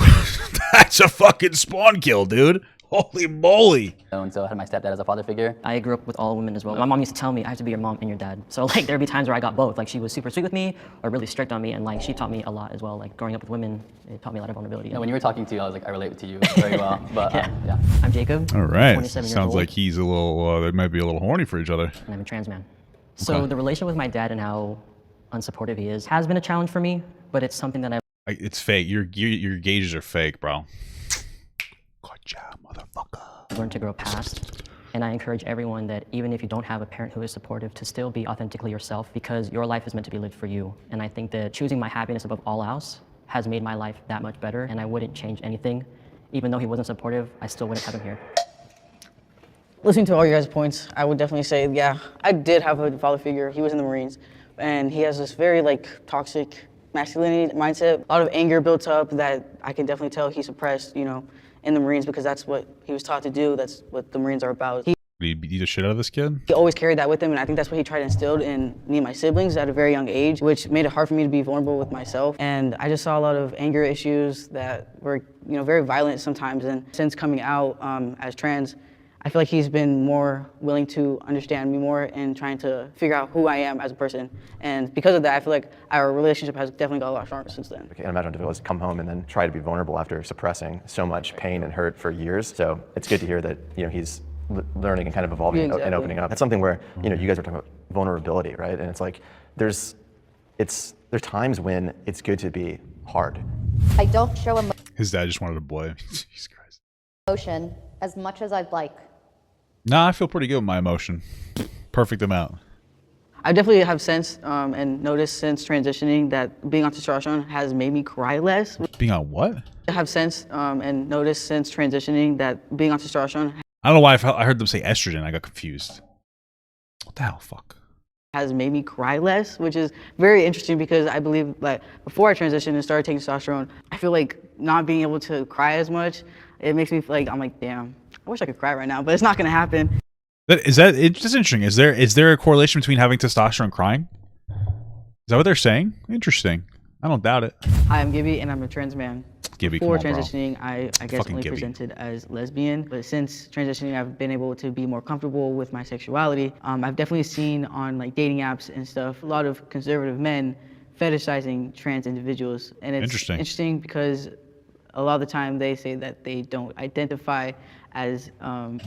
That's a fucking spawn kill, dude. Holy moly. And so I had my stepdad as a father figure. I grew up with all women as well. My mom used to tell me I have to be your mom and your dad. So like there'd be times where I got both. Like she was super sweet with me or really strict on me, and like she taught me a lot as well. Like growing up with women, it taught me a lot of vulnerability. When you were talking to you, I was like, I relate to you very well. But yeah. I'm Jacob. All right. 27 years Sounds old. like he's a little, they might be a little horny for each other. And I'm a trans man. So the relationship with my dad and how unsupportive he is has been a challenge for me, but it's something that It's fake. Your gauges are fake, bro. Gotcha, motherfucker. I've learned to grow past. And I encourage everyone that even if you don't have a parent who is supportive, to still be authentically yourself, because your life is meant to be lived for you. And I think that choosing my happiness above all else has made my life that much better, and I wouldn't change anything. Even though he wasn't supportive, I still wouldn't have him here. Listening to all your guys' points, I would definitely say, yeah, I did have a father figure. He was in the Marines, and he has this very toxic masculinity mindset. A lot of anger built up that I can definitely tell he suppressed, in the Marines, because that's what he was taught to do. That's what the Marines are about. He beat the shit out of this kid? He always carried that with him, and I think that's what he tried to instill in me and my siblings at a very young age, which made it hard for me to be vulnerable with myself. And I just saw a lot of anger issues that were, very violent sometimes. And since coming out as trans, I feel like he's been more willing to understand me more and trying to figure out who I am as a person. And because of that, I feel like our relationship has definitely got a lot stronger since then. I can't imagine if it was to come home and then try to be vulnerable after suppressing so much pain and hurt for years. So it's good to hear that he's learning and kind of evolving and opening up. That's something where you guys are talking about vulnerability, right? And it's like there's times when it's good to be hard. I don't show His dad just wanted a boy. Jesus Christ. emotion as much as I'd like. Nah, I feel pretty good with my emotion. Perfect amount. I definitely have sensed and noticed since transitioning that being on testosterone has made me cry less. Being on what? I have sensed and noticed since transitioning that being on testosterone I don't know why I heard them say estrogen. I got confused. What the hell? Fuck. Has made me cry less, which is very interesting because I believe like before I transitioned and started taking testosterone, I feel like not being able to cry as much, it makes me feel like I'm like, damn, I wish I could cry right now, but it's not gonna happen. It's just interesting. Is there a correlation between having testosterone and crying? Is that what they're saying? Interesting. I don't doubt it. Hi, I'm Gibby, and I'm a trans man. Gibby, Before come on, bro. transitioning, I guess Fucking only Gibby. presented as lesbian, but since transitioning, I've been able to be more comfortable with my sexuality. I've definitely seen on like dating apps and stuff, a lot of conservative men fetishizing trans individuals, and it's interesting because a lot of the time they say that they don't identify as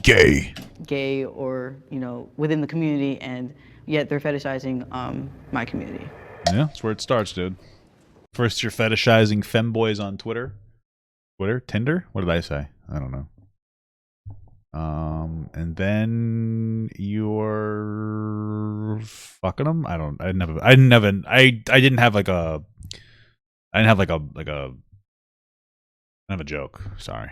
gay or, you know, within the community, and yet they're fetishizing my community. Yeah, that's where it starts, dude. First, you're fetishizing femboys on Twitter, Tinder. What did I say? I don't know. And then you're fucking them. I didn't have a joke. Sorry.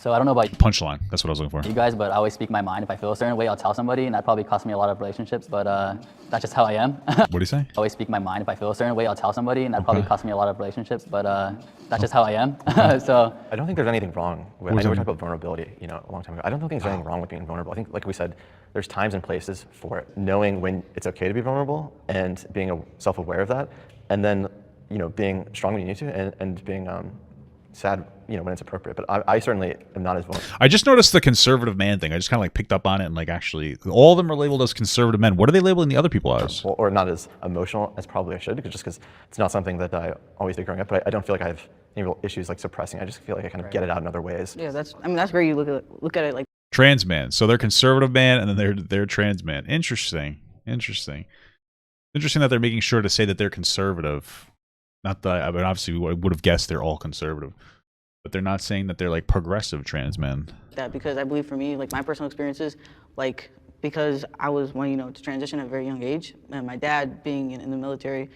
So I don't know about punchline. That's what I was looking for. you guys, but I always speak my mind. If I feel a certain way, I'll tell somebody, and that probably cost me a lot of relationships, but that's just how I am. What do you say? I always speak my mind. If I feel a certain way, I'll tell somebody, and that probably cost me a lot of relationships, but that's just how I am. So I don't think there's anything wrong with, I know we talked about vulnerability, you know, a long time ago. I don't think there's anything wrong with being vulnerable. I think, like we said, there's times and places for it. Knowing when it's okay to be vulnerable and being self-aware of that, and then, you know, being strong when you need to, and being sad, you know, when it's appropriate. But I certainly am not as vulnerable. I just noticed the conservative man thing. I just kind of like picked up on it, and like actually, all of them are labeled as conservative men. What are they labeling the other people as? Or not as emotional as probably I should, because it's not something that I always did growing up. But I don't feel like I have any real issues like suppressing. I just feel like I kind of get it out in other ways. Yeah, that's great. You look at it like Trans man. So they're conservative man, and then they're trans man. Interesting. Interesting that they're making sure to say that they're conservative. Not that I mean, obviously we would have guessed they're all conservative, but they're not saying that they're like progressive trans men. that, because I believe for me, like my personal experiences, like because I was one, you know, to transition at a very young age, and my dad being in the military,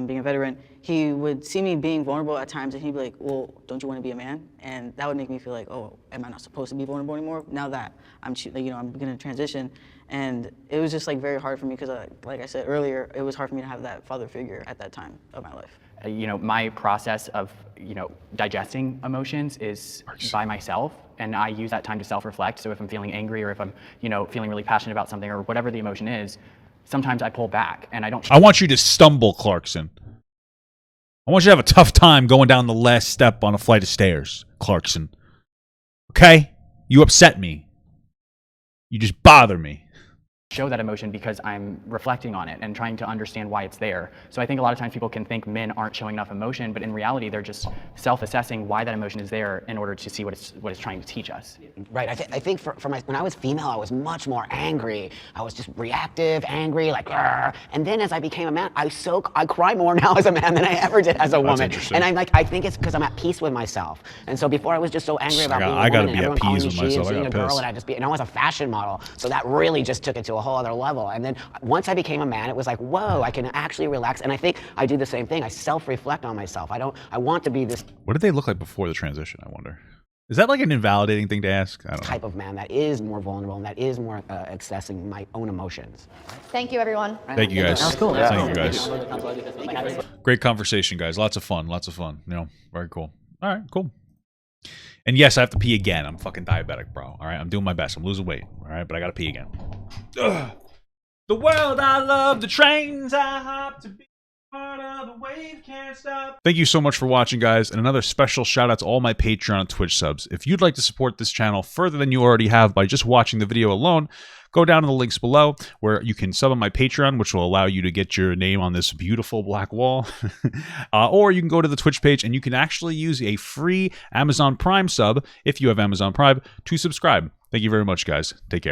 being a veteran, he would see me being vulnerable at times, and he'd be like, "Well, don't you want to be a man?" And that would make me feel like, "Oh, am I not supposed to be vulnerable anymore?" Now that I'm, you know, I'm gonna transition, and it was just like very hard for me because, like I said earlier, it was hard for me to have that father figure at that time of my life. You know, my process of, you know, digesting emotions is by myself, and I use that time to self-reflect. So if I'm feeling angry, or if I'm, you know, feeling really passionate about something, or whatever the emotion is, sometimes I pull back and I don't. I want you to stumble, Clarkson. I want you to have a tough time going down the last step on a flight of stairs, Clarkson. Okay? You upset me. You just bother me. Show that emotion because I'm reflecting on it and trying to understand why it's there. So I think a lot of times people can think men aren't showing enough emotion, but in reality, they're just self-assessing why that emotion is there in order to see what it's trying to teach us. Right. I think when I was female, I was much more angry. I was just reactive, angry, like, "Argh." And then as I became a man, I cry more now as a man than I ever did as a woman. And I'm like, I think it's because I'm at peace with myself. And so before I was just so angry about being a woman and everyone calling me she and being a girl, and and I was a fashion model. So that really just took it to a whole other level. And then once I became a man, it was like, whoa, I can actually relax. And I think I do the same thing. I self-reflect on myself. I want to be this. What did they look like before the transition, I wonder? Is that like an invalidating thing to ask? I don't know. Type of man that is more vulnerable and that is more accessing my own emotions. Thank you, everyone. Thank you, guys. That was cool. Thank you, guys. Great conversation, guys. Lots of fun. Lots of fun. You know, very cool. All right, cool. And yes, I have to pee again. I'm fucking diabetic, bro. All right, I'm doing my best. I'm losing weight. All right, but I gotta pee again. Ugh. The world I love, the trains I hop to be part of, the wave can't stop. Thank you so much for watching, guys, and another special shout out to all my Patreon and Twitch subs. If you'd like to support this channel further than you already have by just watching the video alone, go down to the links below where you can sub on my Patreon, which will allow you to get your name on this beautiful black wall. Or you can go to the Twitch page and you can actually use a free Amazon Prime sub, if you have Amazon Prime, to subscribe. Thank you very much, guys. Take care.